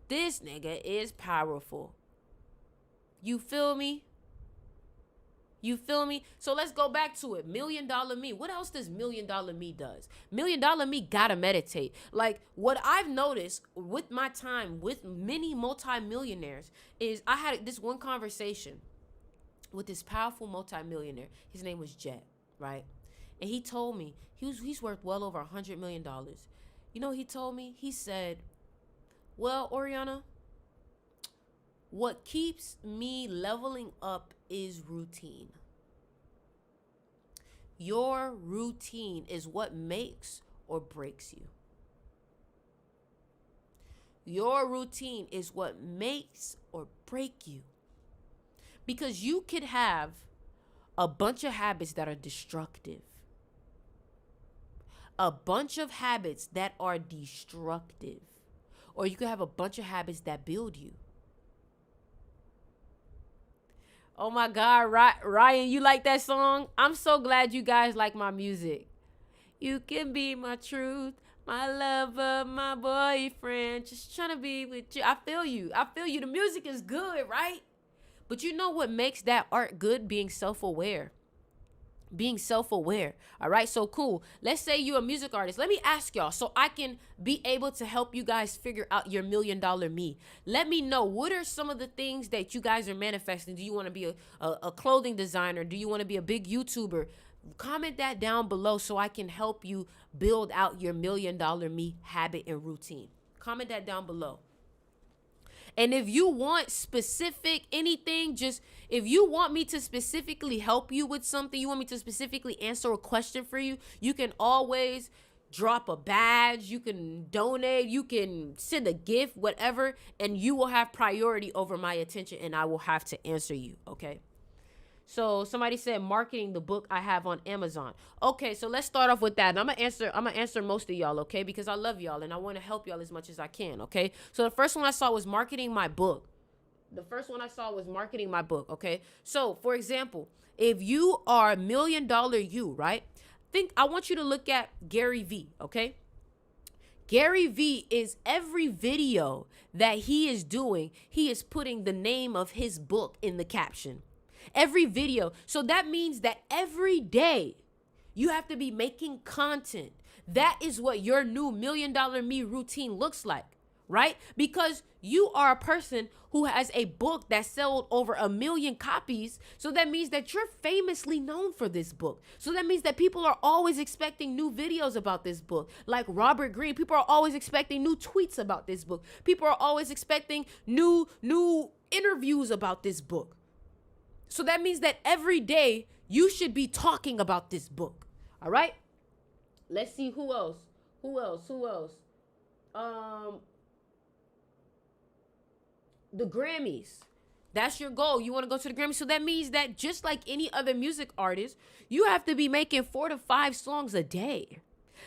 This nigga is powerful. You feel me? You feel me? So let's go back to it. $1 Million Me. What else does $1 Million Me does? $1 Million Me gotta meditate. Like, what I've noticed with my time with many multimillionaires is I had this one conversation with this powerful multimillionaire. His name was Jet, right? And he told me he's worth well over $100 million. You know what he told me? He said, well, Oriana, what keeps me leveling up is routine. Your routine is what makes or breaks you. Your routine is what makes or break you. Because you could have a bunch of habits that are destructive. A bunch of habits that are destructive. Or you could have a bunch of habits that build you. Oh my God, Ryan, you like that song? I'm so glad you guys like my music. You can be my truth, my lover, my boyfriend. Just trying to be with you. I feel you. I feel you. The music is good, right? But you know what makes that art good? Being self-aware. Being self-aware. All right, so cool. Let's say you're a music artist. Let me ask y'all so I can be able to help you guys figure out your $1 Million Me. Let me know, what are some of the things that you guys are manifesting? Do you want to be a clothing designer? Do you want to be a big YouTuber? Comment that down below so I can help you build out your $1 Million Me habit and routine. Comment that down below. And if you want specific anything, just if you want me to specifically help you with something, you want me to specifically answer a question for you, you can always drop a badge, you can donate, you can send a gift, whatever, and you will have priority over my attention and I will have to answer you, okay? So somebody said marketing the book I have on Amazon. Okay, so let's start off with that. And I'm gonna answer most of y'all, okay? Because I love y'all and I want to help y'all as much as I can, okay? So the first one I saw was marketing my book. Okay? So, for example, if you are $1 Million You, right? I want you to look at Gary Vee, okay? Gary Vee is every video that he is doing, he is putting the name of his book in the caption. Every video. So that means that every day you have to be making content. That is what your new $1 Million Me routine looks like, right? Because you are a person who has a book that sold over 1 million copies. So that means that you're famously known for this book. So that means that people are always expecting new videos about this book. Like Robert Greene, people are always expecting new tweets about this book. People are always expecting new interviews about this book. So that means that every day you should be talking about this book. All right? Let's see who else. The Grammys. That's your goal. You want to go to the Grammys. So that means that just like any other music artist, you have to be making 4 to 5 songs a day.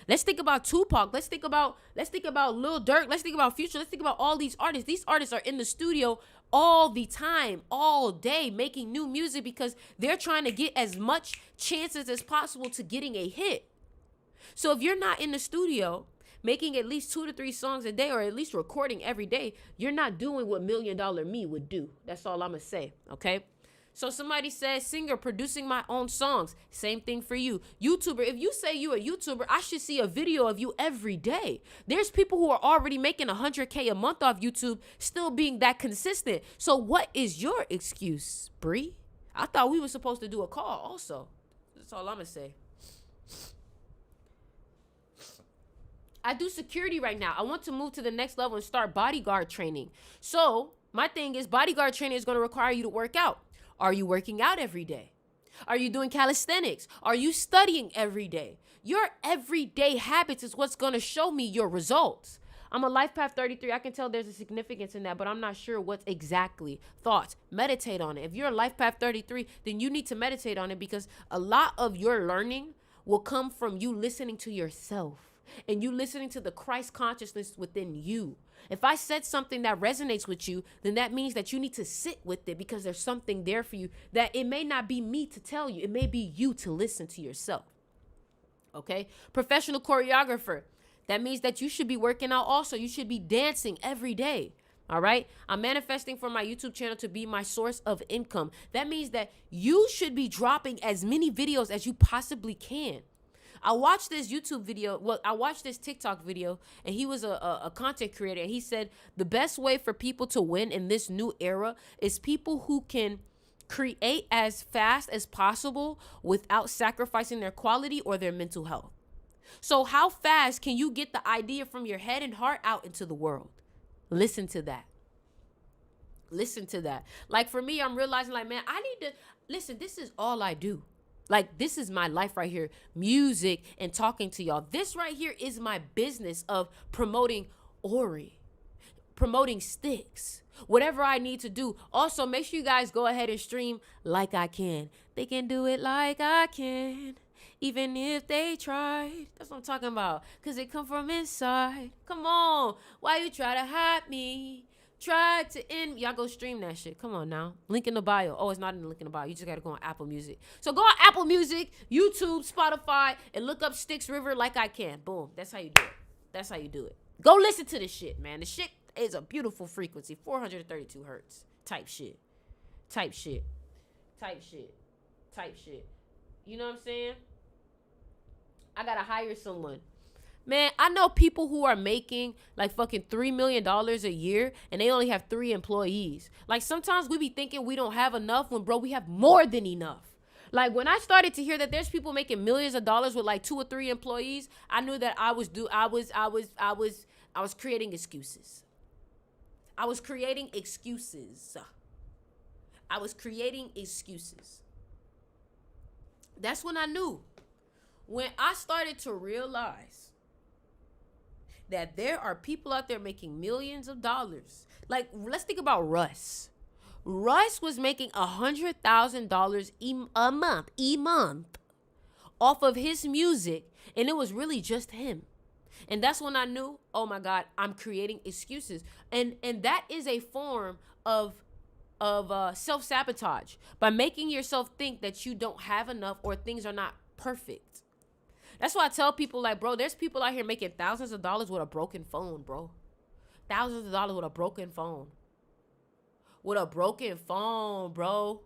Let's think about Tupac. Let's think about Lil Durk. Let's think about Future. Let's think about all these artists. These artists are in the studio all the time, all day, making new music because they're trying to get as much chances as possible to getting a hit. So if you're not in the studio making at least 2 to 3 songs a day or at least recording every day, you're not doing what $1 Million Me would do. That's all I'm going to say, okay? So somebody says singer, producing my own songs. Same thing for you. YouTuber, if you say you a YouTuber, I should see a video of you every day. There's people who are already making $100K a month off YouTube, still being that consistent. So what is your excuse, Bree? I thought we were supposed to do a call also. That's all I'm going to say. I do security right now. I want to move to the next level and start bodyguard training. So my thing is bodyguard training is going to require you to work out. Are you working out every day? Are you doing calisthenics? Are you studying every day? Your everyday habits is what's going to show me your results. I'm a life path 33. I can tell there's a significance in that, but I'm not sure what's exactly. Thoughts. Meditate on it. If you're a life path 33, then you need to meditate on it, because a lot of your learning will come from you listening to yourself and you listening to the Christ consciousness within you. If I said something that resonates with you, then that means that you need to sit with it, because there's something there for you that it may not be me to tell you. It may be you to listen to yourself. Okay? Professional choreographer. That means that you should be working out also. You should be dancing every day. All right? I'm manifesting for my YouTube channel to be my source of income. That means that you should be dropping as many videos as you possibly can. I watched this YouTube video. Well, I watched this TikTok video, and he was a content creator. And he said the best way for people to win in this new era is people who can create as fast as possible without sacrificing their quality or their mental health. So how fast can you get the idea from your head and heart out into the world? Listen to that. Listen to that. Like for me, I'm realizing like, man, I need to listen. This is all I do. Like, this is my life right here, music and talking to y'all. This right here is my business of promoting Ori, promoting Sticks, whatever I need to do. Also, make sure you guys go ahead and stream Like I Can. They can do it like I can, even if they tried. That's what I'm talking about, because it come from inside. Come on. Why you try to hide me? Try to end. Y'all go stream that shit. Come on now. Link in the bio. Oh, it's not in the link in the bio. You just got to go on Apple Music. So go on Apple Music, YouTube, Spotify, and look up Styx River Like I Can. Boom. That's how you do it. That's how you do it. Go listen to this shit, man. The shit is a beautiful frequency. 432 hertz. Type shit. Type shit. Type shit. Type shit. You know what I'm saying? I got to hire someone. Man, I know people who are making like fucking $3 million a year and they only have 3 employees. Like sometimes we be thinking we don't have enough when, bro, we have more than enough. Like when I started to hear that there's people making millions of dollars with like 2 or 3 employees, I knew that I was creating excuses. I was creating excuses. I was creating excuses. That's when I knew. When I started to realize that there are people out there making millions of dollars. Like, let's think about Russ. Russ was making $100,000 a month off of his music, and it was really just him. And that's when I knew, oh my God, I'm creating excuses. And that is a form of self-sabotage, by making yourself think that you don't have enough or things are not perfect. That's why I tell people, like, bro, there's people out here making thousands of dollars with a broken phone, bro. Thousands of dollars with a broken phone. With a broken phone, bro.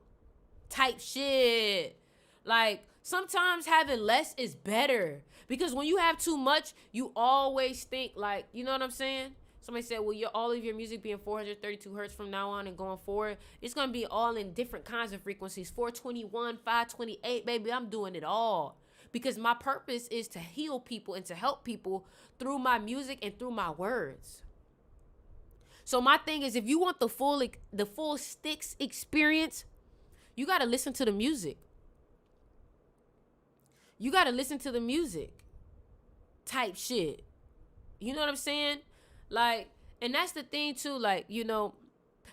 Type shit. Like, sometimes having less is better. Because when you have too much, you always think, like, you know what I'm saying? Somebody said, well, all of your music being 432 hertz from now on and going forward, it's going to be all in different kinds of frequencies. 421, 528, baby, I'm doing it all. Because my purpose is to heal people and to help people through my music and through my words. So my thing is, if you want the full Sticks experience, you got to listen to the music. You got to listen to the music. Type shit. You know what I'm saying? Like, and that's the thing too, like, you know,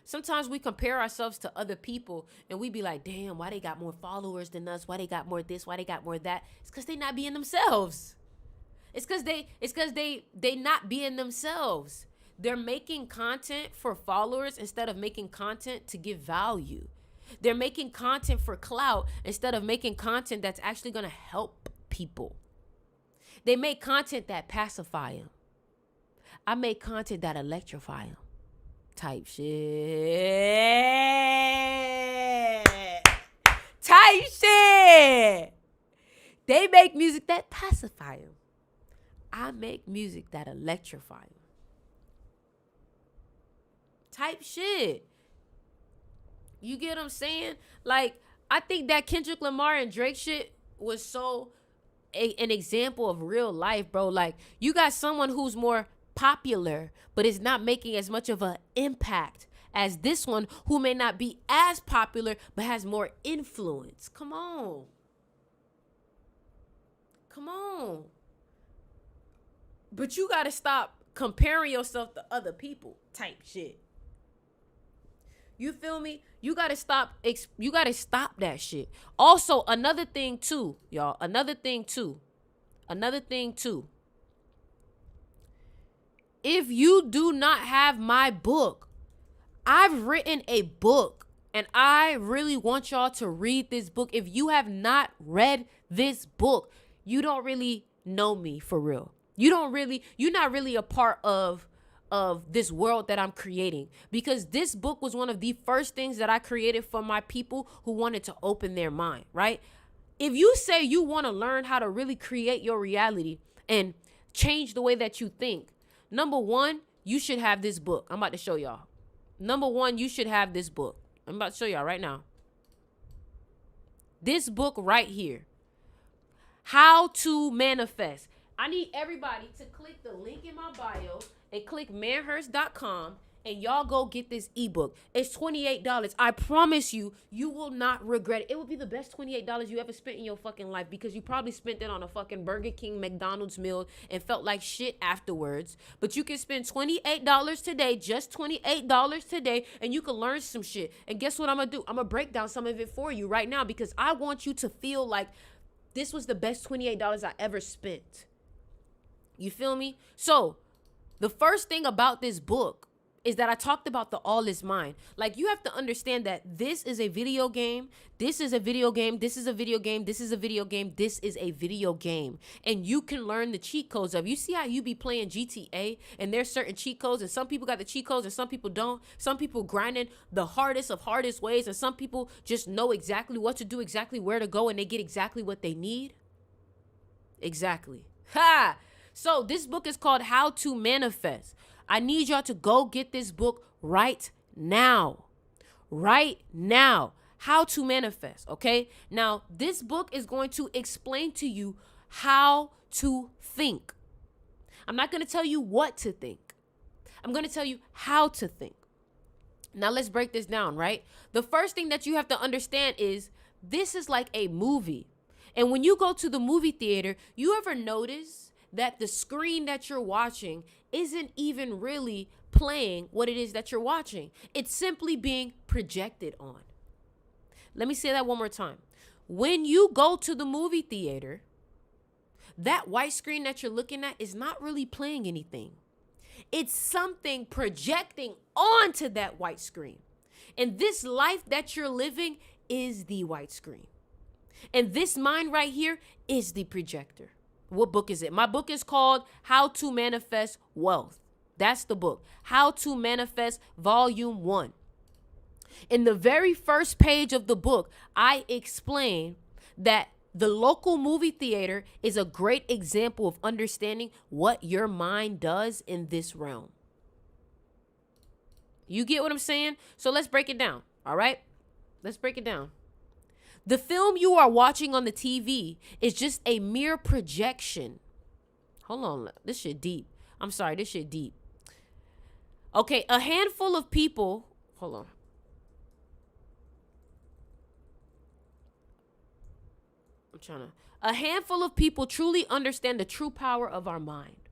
sometimes we compare ourselves to other people and we be like, damn, why they got more followers than us? Why they got more this? Why they got more that? It's because they not being themselves. It's because they not being themselves. They're making content for followers instead of making content to give value. They're making content for clout instead of making content that's actually going to help people. They make content that pacify them. I make content that electrify them. Type shit. Type shit. They make music that pacify them. I make music that electrify them. Type shit. You get what I'm saying? Like, I think that Kendrick Lamar and Drake shit was so an example of real life, bro. Like, you got someone who's more popular, but is not making as much of an impact as this one who may not be as popular, but has more influence. Come on. Come on. But you got to stop comparing yourself to other people type shit. You feel me? You gotta stop that shit. Also, another thing too, y'all. Another thing too. If you do not have my book, I've written a book and I really want y'all to read this book. If you have not read this book, you don't really know me for real. You're not really a part of this world that I'm creating, because this book was one of the first things that I created for my people who wanted to open their mind, right? If you say you want to learn how to really create your reality and change the way that you think, number one, you should have this book. I'm about to show y'all. Number one, you should have this book. I'm about to show y'all right now. This book right here. How to Manifest. I need everybody to click the link in my bio and click manhurst.com and y'all go get this ebook. It's $28. I promise you, you will not regret it. It will be the best $28 you ever spent in your fucking life, because you probably spent it on a fucking Burger King, McDonald's meal and felt like shit afterwards. But you can spend $28 today, just $28 today, and you can learn some shit. And guess what I'm going to do? I'm going to break down some of it for you right now, because I want you to feel like this was the best $28 I ever spent. You feel me? So the first thing about this book is that I talked about the all is mine. Like, you have to understand that this is a video game. This is a video game. This is a video game. This is a video game. This is a video game. And you can learn the cheat codes of. You see how you be playing GTA and there's certain cheat codes, and some people got the cheat codes and some people don't. Some people grinding the hardest of hardest ways, and some people just know exactly what to do, exactly where to go, and they get exactly what they need. Exactly. Ha! So this book is called How to Manifest. I need y'all to go get this book right now. Right now. How to Manifest, okay? Now, this book is going to explain to you how to think. I'm not going to tell you what to think. I'm going to tell you how to think. Now, let's break this down, right? The first thing that you have to understand is this is like a movie. And when you go to the movie theater, you ever notice that the screen that you're watching isn't even really playing what it is that you're watching? It's simply being projected on. Let me say that one more time. When you go to the movie theater, that white screen that you're looking at is not really playing anything. It's something projecting onto that white screen. And this life that you're living is the white screen. And this mind right here is the projector. What book is it? My book is called How to Manifest Wealth. That's the book. How to Manifest Volume 1. In the very first page of the book, I explain that the local movie theater is a great example of understanding what your mind does in this realm. You get what I'm saying? So let's break it down. All right? Let's break it down. The film you are watching on the TV is just a mere projection. Hold on. This shit deep. I'm sorry. This shit deep. Okay. A handful of people. Hold on. A handful of people truly understand the true power of our mind.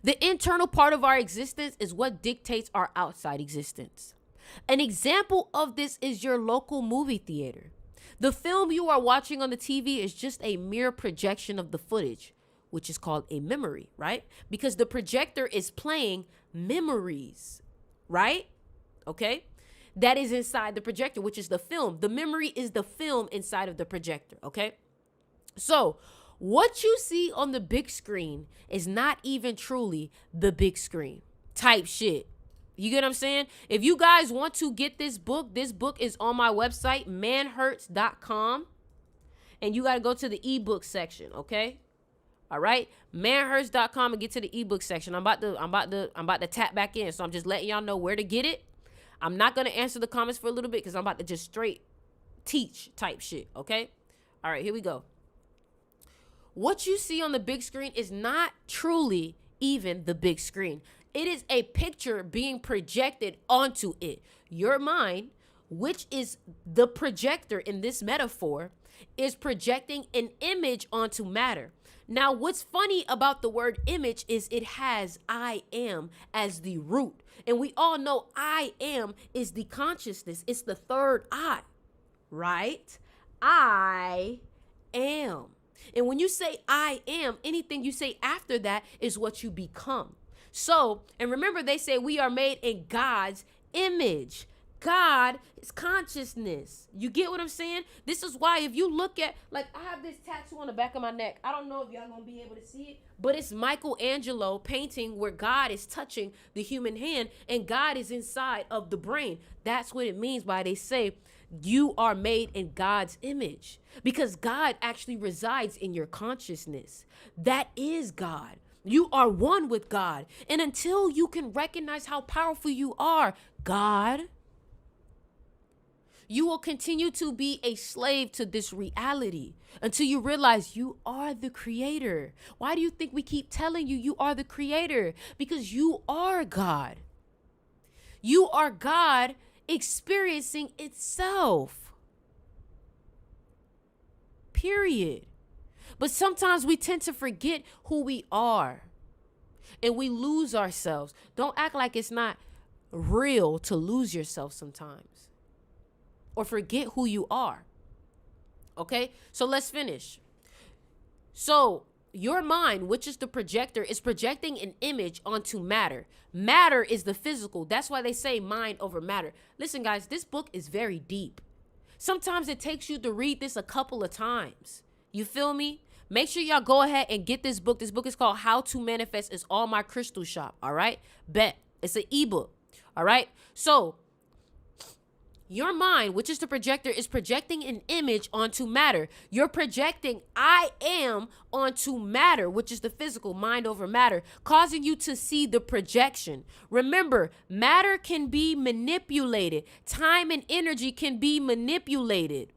The internal part of our existence is what dictates our outside existence. An example of this is your local movie theater. The film you are watching on the TV is just a mere projection of the footage, which is called a memory, right? Because the projector is playing memories, right? Okay? That is inside the projector, which is the film. The memory is the film inside of the projector, okay? So, what you see on the big screen is not even truly the big screen type shit. You get what I'm saying? If you guys want to get this book is on my website, manhurst.com. And you got to go to the ebook section, okay? All right? manhurst.com and get to the ebook section. I'm about to tap back in. So I'm just letting y'all know where to get it. I'm not going to answer the comments for a little bit because I'm about to just straight teach type shit, okay? All right, here we go. What you see on the big screen is not truly even the big screen. It is a picture being projected onto it. Your mind, which is the projector in this metaphor, is projecting an image onto matter. Now, what's funny about the word image is it has I am as the root. And we all know I am is the consciousness. It's the third I, right? I am. And when you say I am, anything you say after that is what you become. So, and remember, they say we are made in God's image. God is consciousness. You get what I'm saying? This is why if you look at, like, I have this tattoo on the back of my neck. I don't know if y'all gonna be able to see it, but it's Michelangelo painting where God is touching the human hand and God is inside of the brain. That's what it means by they say you are made in God's image, because God actually resides in your consciousness. That is God. You are one with God. And until you can recognize how powerful you are, God, you will continue to be a slave to this reality until you realize you are the creator. Why do you think we keep telling you you are the creator? Because you are God. You are God experiencing itself. Period. But sometimes we tend to forget who we are and we lose ourselves. Don't act like it's not real to lose yourself sometimes or forget who you are. Okay, so let's finish. So your mind, which is the projector, is projecting an image onto matter. Matter is the physical. That's why they say mind over matter. Listen, guys, this book is very deep. Sometimes it takes you to read this a couple of times. You feel me? Make sure y'all go ahead and get this book. This book is called How to Manifest. It's on my Crystal Shop. All right? Bet. It's an ebook. All right? So your mind, which is the projector, is projecting an image onto matter. You're projecting I am onto matter, which is the physical, mind over matter, causing you to see the projection. Remember, matter can be manipulated. Time and energy can be manipulated.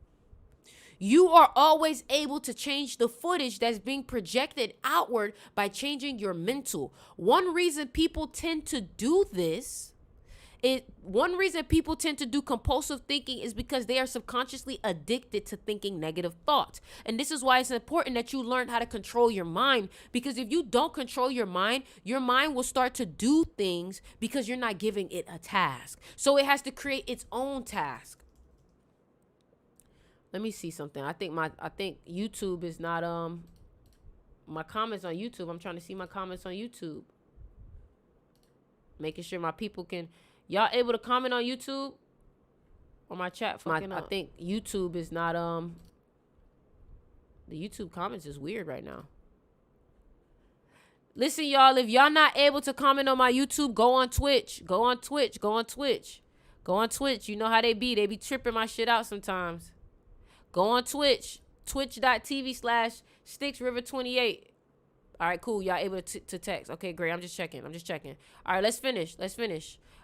You are always able to change the footage that's being projected outward by changing your mental. One reason people tend to do this, one reason people tend to do compulsive thinking is because they are subconsciously addicted to thinking negative thoughts. And this is why it's important that you learn how to control your mind, because if you don't control your mind will start to do things because you're not giving it a task. So it has to create its own task. Let me see something. I think YouTube is not my comments on YouTube. I'm trying to see my comments on YouTube. Making sure my people can, y'all able to comment on YouTube? On my chat fucking up. I think YouTube is not the YouTube comments is weird right now. Listen, y'all, if y'all not able to comment on my YouTube, go on Twitch. Go on Twitch. Go on Twitch. Go on Twitch. You know how they be tripping my shit out sometimes. Go on Twitch, twitch.tv/SticksRiver28. All right, cool. Y'all able to text. Okay, great. I'm just checking. All right, let's finish.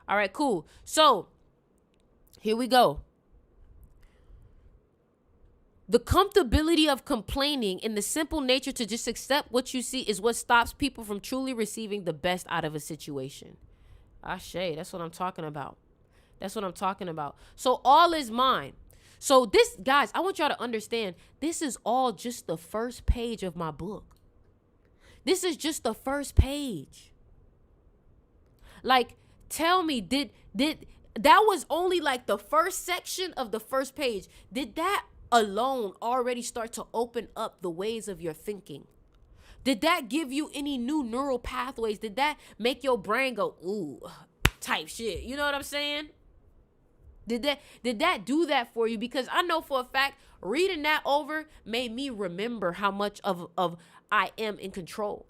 All right, cool. So here we go. The comfortability of complaining and the simple nature to just accept what you see is what stops people from truly receiving the best out of a situation. Ashe, that's what I'm talking about. So all is mine. So this, guys, I want y'all to understand, this is all just the first page of my book. This is just the first page. Like, tell me, did that was only like the first section of the first page. Did that alone already start to open up the ways of your thinking? Did that give you any new neural pathways? Did that make your brain go, ooh, type shit? You know what I'm saying? Did that do that for you? Because I know for a fact, reading that over made me remember how much of I am in control.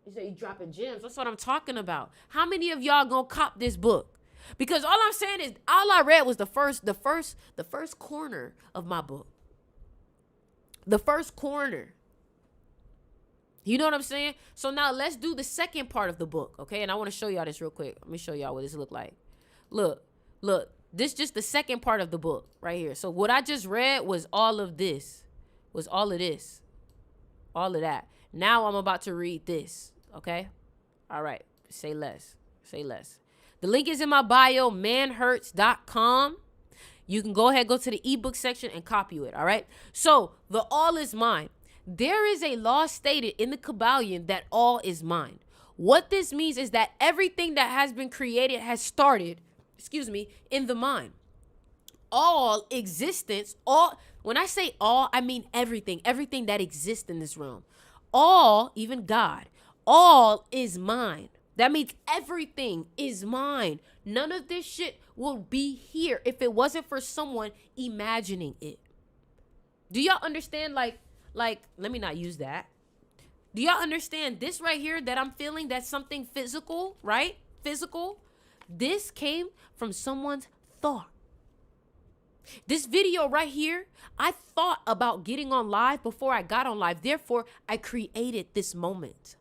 You say you dropping gems. That's what I'm talking about. How many of y'all gonna cop this book? Because all I'm saying is, all I read was the first corner of my book. The first corner. You know what I'm saying? So now let's do the second part of the book, okay? And I want to show y'all this real quick. Let me show y'all what this look like. Look, this just the second part of the book right here. So what I just read was all of this, all of that. Now I'm about to read this, okay? All right, say less. The link is in my bio, manhurts.com. You can go ahead, go to the ebook section and copy it, all right? So the all is mine. There is a law stated in the Kabbalion that all is mine. What this means is that everything that has been created has started, in the mind. All existence, when I say all, I mean everything that exists in this realm. All, even God, all is mine. That means everything is mine. None of this shit will be here if it wasn't for someone imagining it. Do y'all understand? Like, let me not use that. Do y'all understand this right here that I'm feeling? That's something physical, right? Physical. This came from someone's thought. This video right here, I thought about getting on live before I got on live. Therefore, I created this moment.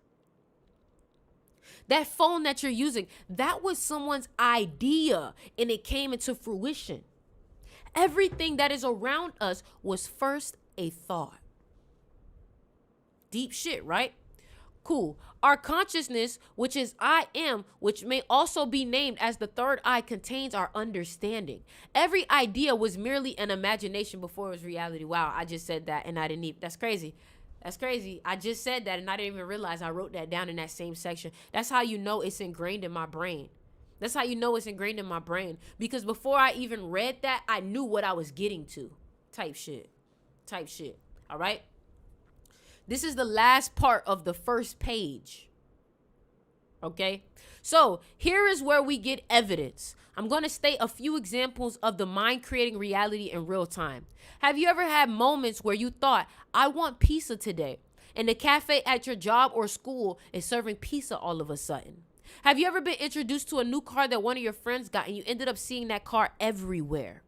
That phone that you're using, that was someone's idea and it came into fruition. Everything that is around us was first a thought. Deep shit, right? Cool. Our consciousness, which is I am, which may also be named as the third eye, contains our understanding. Every idea was merely an imagination before it was reality. Wow, I just said that and I didn't even, that's crazy. That's crazy. I just said that and I didn't even realize I wrote that down in that same section. That's how you know it's ingrained in my brain. That's how you know it's ingrained in my brain. Because before I even read that, I knew what I was getting to. Type shit. All right? This is the last part of the first page. Okay? So here is where we get evidence. I'm going to state a few examples of the mind creating reality in real time. Have you ever had moments where you thought, I want pizza today, and the cafe at your job or school is serving pizza all of a sudden? Have you ever been introduced to a new car that one of your friends got and you ended up seeing that car everywhere?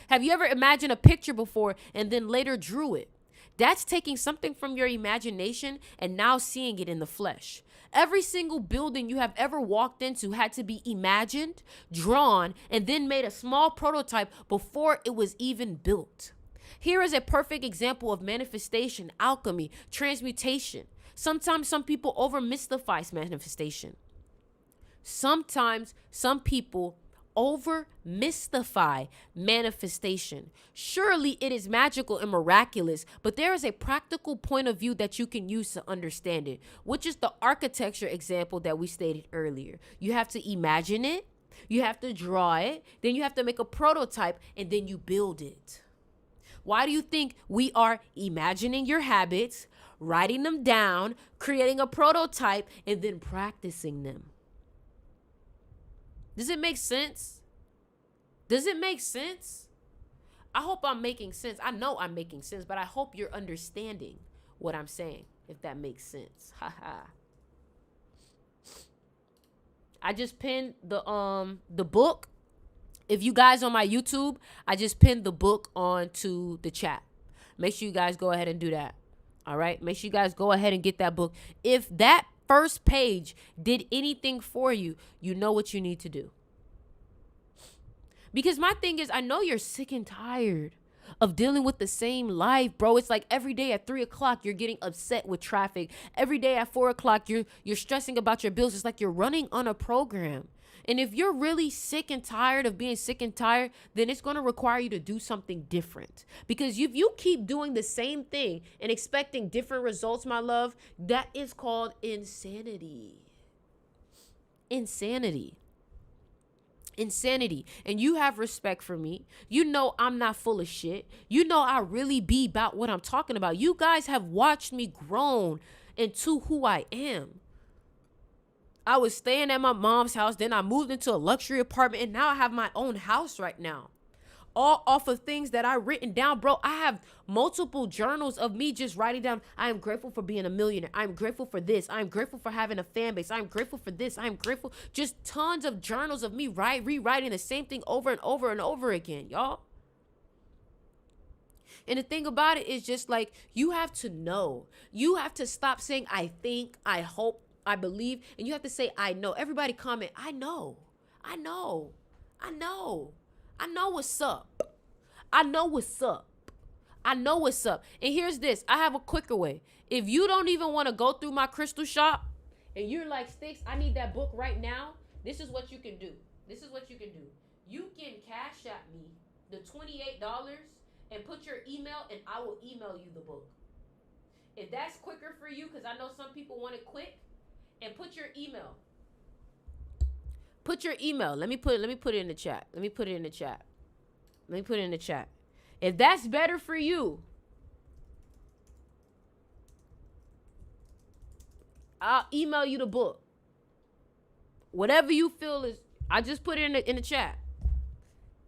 Have you ever imagined a picture before and then later drew it? That's taking something from your imagination and now seeing it in the flesh. Every single building you have ever walked into had to be imagined, drawn, and then made a small prototype before it was even built. Here is a perfect example of manifestation, alchemy, transmutation. Sometimes some people over-mystify manifestation. Sometimes some people over-mystify manifestation. Surely it is magical and miraculous, but there is a practical point of view that you can use to understand it, which is the architecture example that we stated earlier. You have to imagine it, you have to draw it, then you have to make a prototype, and then you build it. Why do you think we are imagining your habits, writing them down, creating a prototype, and then practicing them? Does it make sense? Does it make sense? I hope I'm making sense. I know I'm making sense, but I hope you're understanding what I'm saying, if that makes sense. I just pinned the book. If you guys on my YouTube, I just pinned the book onto the chat. Make sure you guys go ahead and do that. All right? Make sure you guys go ahead and get that book. If that first page did anything for you, you know what you need to do. Because my thing is, I know you're sick and tired of dealing with the same life, bro. It's like every day at 3 o'clock, you're getting upset with traffic. Every day at 4 o'clock, you're stressing about your bills. It's like you're running on a program. And if you're really sick and tired of being sick and tired, then it's going to require you to do something different. Because if you keep doing the same thing and expecting different results, my love, that is called insanity. Insanity. And you have respect for me. You know I'm not full of shit. You know I really be about what I'm talking about. You guys have watched me grown into who I am. I was staying at my mom's house, then I moved into a luxury apartment, and now I have my own house right now. All off of things that I written down, bro. I have multiple journals of me just writing down, I am grateful for being a millionaire. I'm grateful for this. I'm grateful for having a fan base. I'm grateful for this. I'm grateful. Just tons of journals of me rewriting the same thing over and over and over again, y'all. And the thing about it is just like, you have to know. You have to stop saying, I think, I hope, I believe, and you have to say, I know. Everybody comment, I know. I know. I know. I know what's up. I know what's up. I know what's up. And here's this. I have a quicker way. If you don't even want to go through my crystal shop and you're like, Sticks, I need that book right now. This is what you can do. This is what you can do. You can cash at me the $28 and put your email, and I will email you the book. If that's quicker for you, because I know some people want it quick, and put your email. Put your email. Let me put it in the chat. Let me put it in the chat. If that's better for you, I'll email you the book. Whatever you feel is, I just put it in the chat.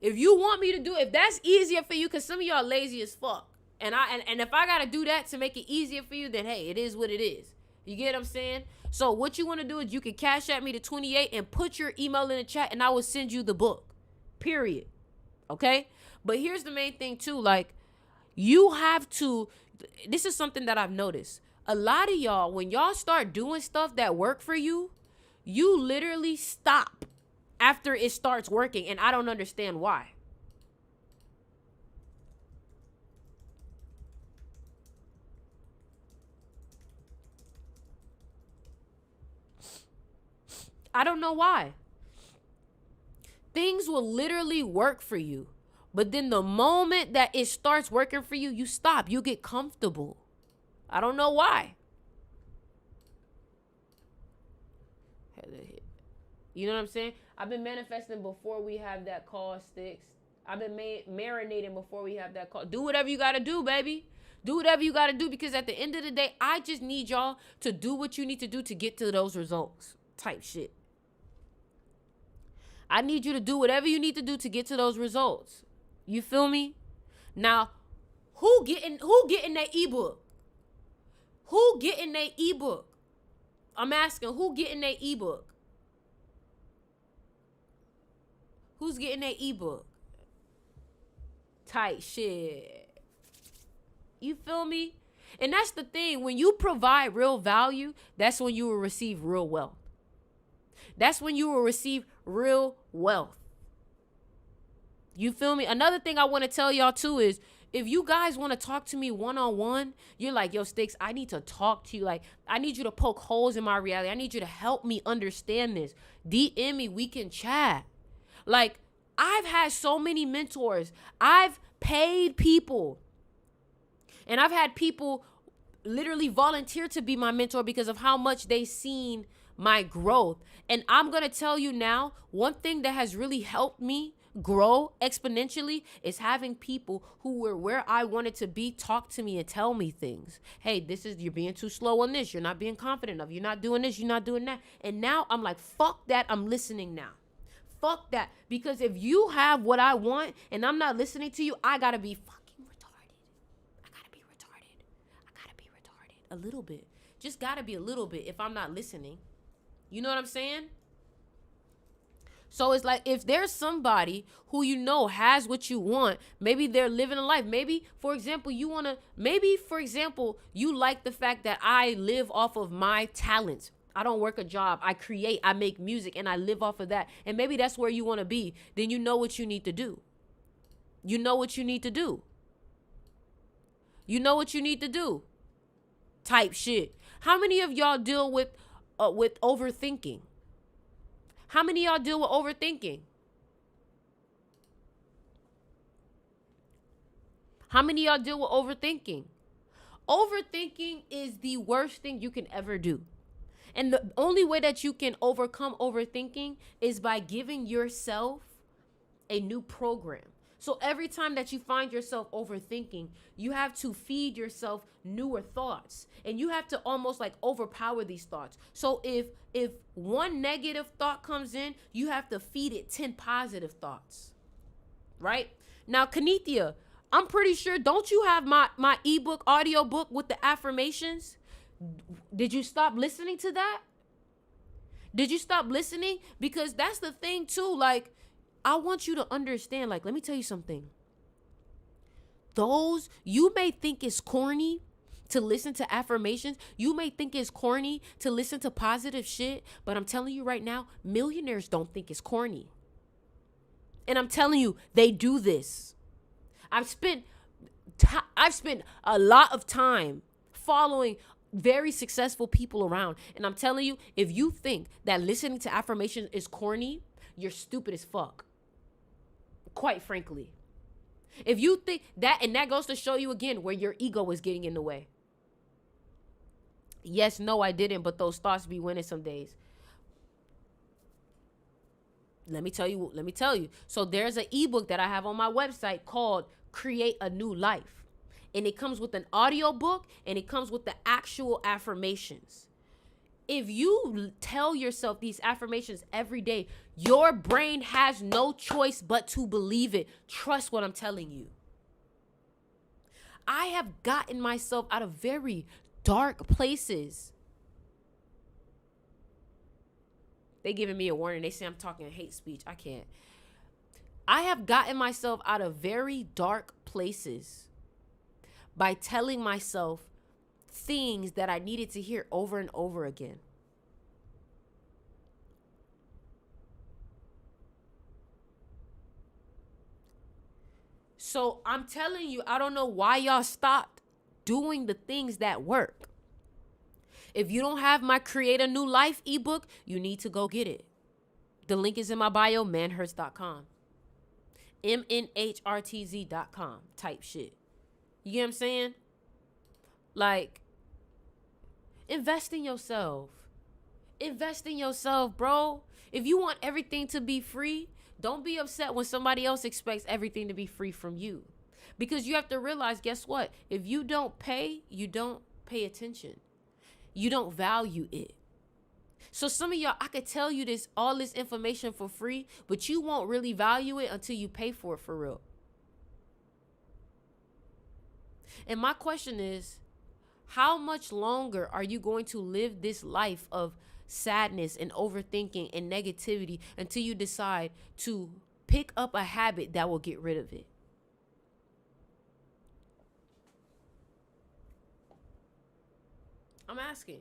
If you want me to do, if that's easier for you, because some of y'all lazy as fuck, and if I gotta do that to make it easier for you, then hey, it is what it is. You get what I'm saying? So what you want to do is you can cash at me to 28 and put your email in the chat, and I will send you the book. Period. Okay? But here's the main thing too. Like, you have to, this is something that I've noticed. A lot of y'all, when y'all start doing stuff that work for you, you literally stop after it starts working, and I don't understand why. I don't know why. Things will literally work for you, but then the moment that it starts working for you, you stop. You get comfortable. I don't know why. You know what I'm saying? I've been manifesting before we have that call, Sticks. I've been marinating before we have that call. Do whatever you got to do, baby. Do whatever you got to do, because at the end of the day, I just need y'all to do what you need to do to get to those results type shit. I need you to do whatever you need to do to get to those results. You feel me? Now, who getting that ebook? Who getting that ebook? I'm asking, who getting that ebook? Who's getting that ebook? Tight shit. You feel me? And that's the thing. When you provide real value, that's when you will receive real wealth. That's when you will receive real wealth. You feel me? Another thing I want to tell y'all too is, if you guys want to talk to me one-on-one, you're like, yo, Sticks, I need to talk to you. Like, I need you to poke holes in my reality. I need you to help me understand this. DM me. We can chat. Like, I've had so many mentors. I've paid people. And I've had people literally volunteer to be my mentor because of how much they seen my growth. And I'm going to tell you now, one thing that has really helped me grow exponentially is having people who were where I wanted to be talk to me and tell me things. Hey, you're being too slow on this. You're not being confident enough. You're not doing this. You're not doing that. And now I'm like, fuck that. I'm listening now. Fuck that. Because if you have what I want and I'm not listening to you, I got to be fucking retarded. I got to be retarded. A little bit. Just got to be a little bit if I'm not listening. You know what I'm saying? So it's like, if there's somebody who you know has what you want, maybe they're living a life. Maybe, for example, you like the fact that I live off of my talents. I don't work a job. I create, I make music, and I live off of that. And maybe that's where you want to be. Then you know what you need to do. You know what you need to do. You know what you need to do. Type shit. How many of y'all deal with overthinking? How many of y'all deal with overthinking? How many of y'all deal with overthinking? Overthinking is the worst thing you can ever do. And the only way that you can overcome overthinking is by giving yourself a new program. So every time that you find yourself overthinking, you have to feed yourself newer thoughts. And you have to almost like overpower these thoughts. So if one negative thought comes in, you have to feed it 10 positive thoughts. Right? Now, Kanithia, I'm pretty sure, don't you have my ebook, audio book with the affirmations? Did you stop listening to that? Did you stop listening? Because that's the thing too. Like, I want you to understand, like, let me tell you something. You may think it's corny to listen to affirmations. You may think it's corny to listen to positive shit. But I'm telling you right now, millionaires don't think it's corny. And I'm telling you, they do this. I've spent a lot of time following very successful people around. And I'm telling you, if you think that listening to affirmations is corny, you're stupid as fuck. Quite frankly. If you think that, and that goes to show you again where your ego is getting in the way. Yes, no, I didn't, but those thoughts be winning some days. Let me tell you. So there's an ebook that I have on my website called Create a New Life. And it comes with an audio book and it comes with the actual affirmations. If you tell yourself these affirmations every day, your brain has no choice but to believe it. Trust what I'm telling you. I have gotten myself out of very dark places. They giving me a warning. They say I'm talking hate speech. I can't. I have gotten myself out of very dark places by telling myself things that I needed to hear over and over again. So I'm telling you, I don't know why y'all stopped doing the things that work. If you don't have my Create a New Life ebook, you need to go get it. The link is in my bio, manhurts.com. MNHRTZ.com type shit. You get what I'm saying? Like, invest in yourself. Invest in yourself, bro. If you want everything to be free, don't be upset when somebody else expects everything to be free from you. Because you have to realize, guess what? If you don't pay, you don't pay attention. You don't value it. So some of y'all, I could tell you all this information for free, but you won't really value it until you pay for it for real. And my question is, how much longer are you going to live this life of sadness and overthinking and negativity until you decide to pick up a habit that will get rid of it? I'm asking.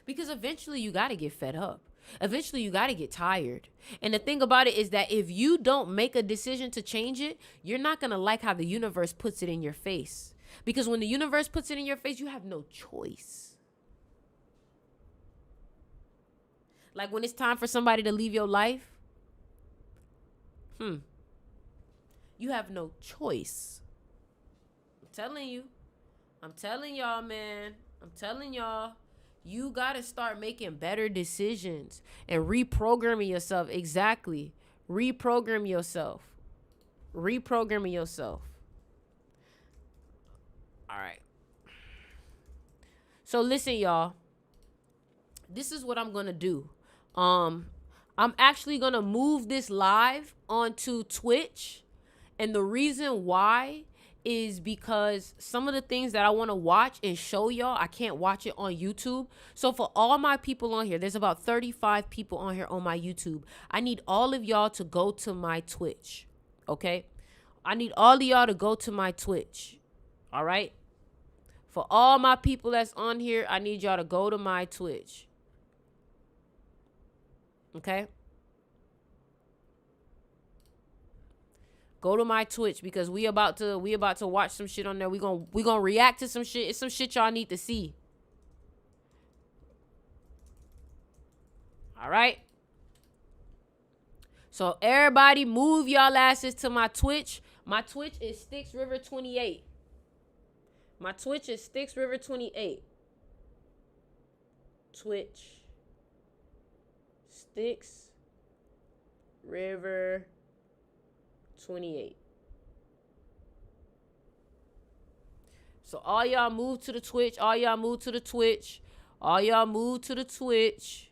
Because eventually you got to get fed up. Eventually you got to get tired. And the thing about it is that if you don't make a decision to change it, you're not going to like how the universe puts it in your face. Because when the universe puts it in your face, you have no choice. Like when it's time for somebody to leave your life, you have no choice. I'm telling you. I'm telling y'all, man. I'm telling y'all. You got to start making better decisions and reprogramming yourself. Exactly. Reprogram yourself. Reprogramming yourself. All right. So listen, y'all. This is what I'm going to do. I'm actually going to move this live onto Twitch. And the reason why is because some of the things that I want to watch and show y'all, I can't watch it on YouTube. So for all my people on here, there's about 35 people on here on my YouTube. I need all of y'all to go to my Twitch. Okay? I need all of y'all to go to my Twitch. All right? For all my people that's on here, I need y'all to go to my Twitch. Okay? Go to my Twitch because we about to watch some shit on there. We gonna react to some shit. It's some shit y'all need to see. All right? So everybody move y'all asses to my Twitch. My Twitch is Styx River 28. My Twitch is Styx River 28. Twitch. Styx River 28. So all y'all move to the Twitch. All y'all move to the Twitch. All y'all move to the Twitch.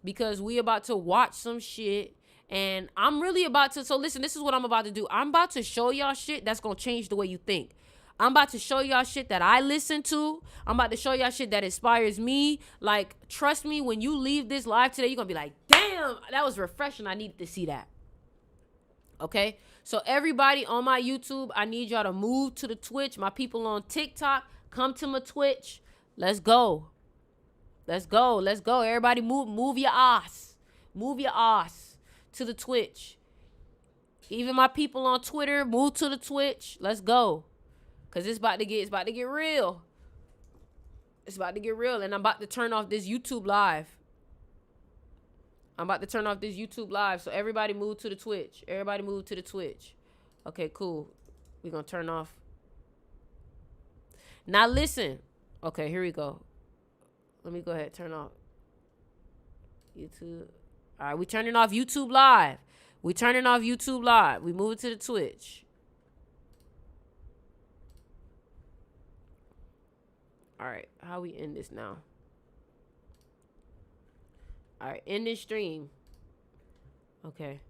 Because we about to watch some shit. And I'm really about to. So listen, this is what I'm about to do. I'm about to show y'all shit that's going to change the way you think. I'm about to show y'all shit that I listen to. I'm about to show y'all shit that inspires me. Like, trust me, when you leave this live today, you're going to be like, damn, that was refreshing. I needed to see that. Okay? So everybody on my YouTube, I need y'all to move to the Twitch. My people on TikTok, come to my Twitch. Let's go. Let's go. Let's go. Everybody move your ass. Move your ass to the Twitch. Even my people on Twitter, move to the Twitch. Let's go. Cause it's about to get real. It's about to get real. And I'm about to turn off this YouTube live. So everybody move to the Twitch. Everybody move to the Twitch. Okay, cool. We're gonna turn off. Now listen. Okay, here we go. Let me go ahead, turn off YouTube. All right, we turning off YouTube Live. We turning off YouTube Live. We moving to the Twitch. All right, how we end this now? All right, end this stream. Okay.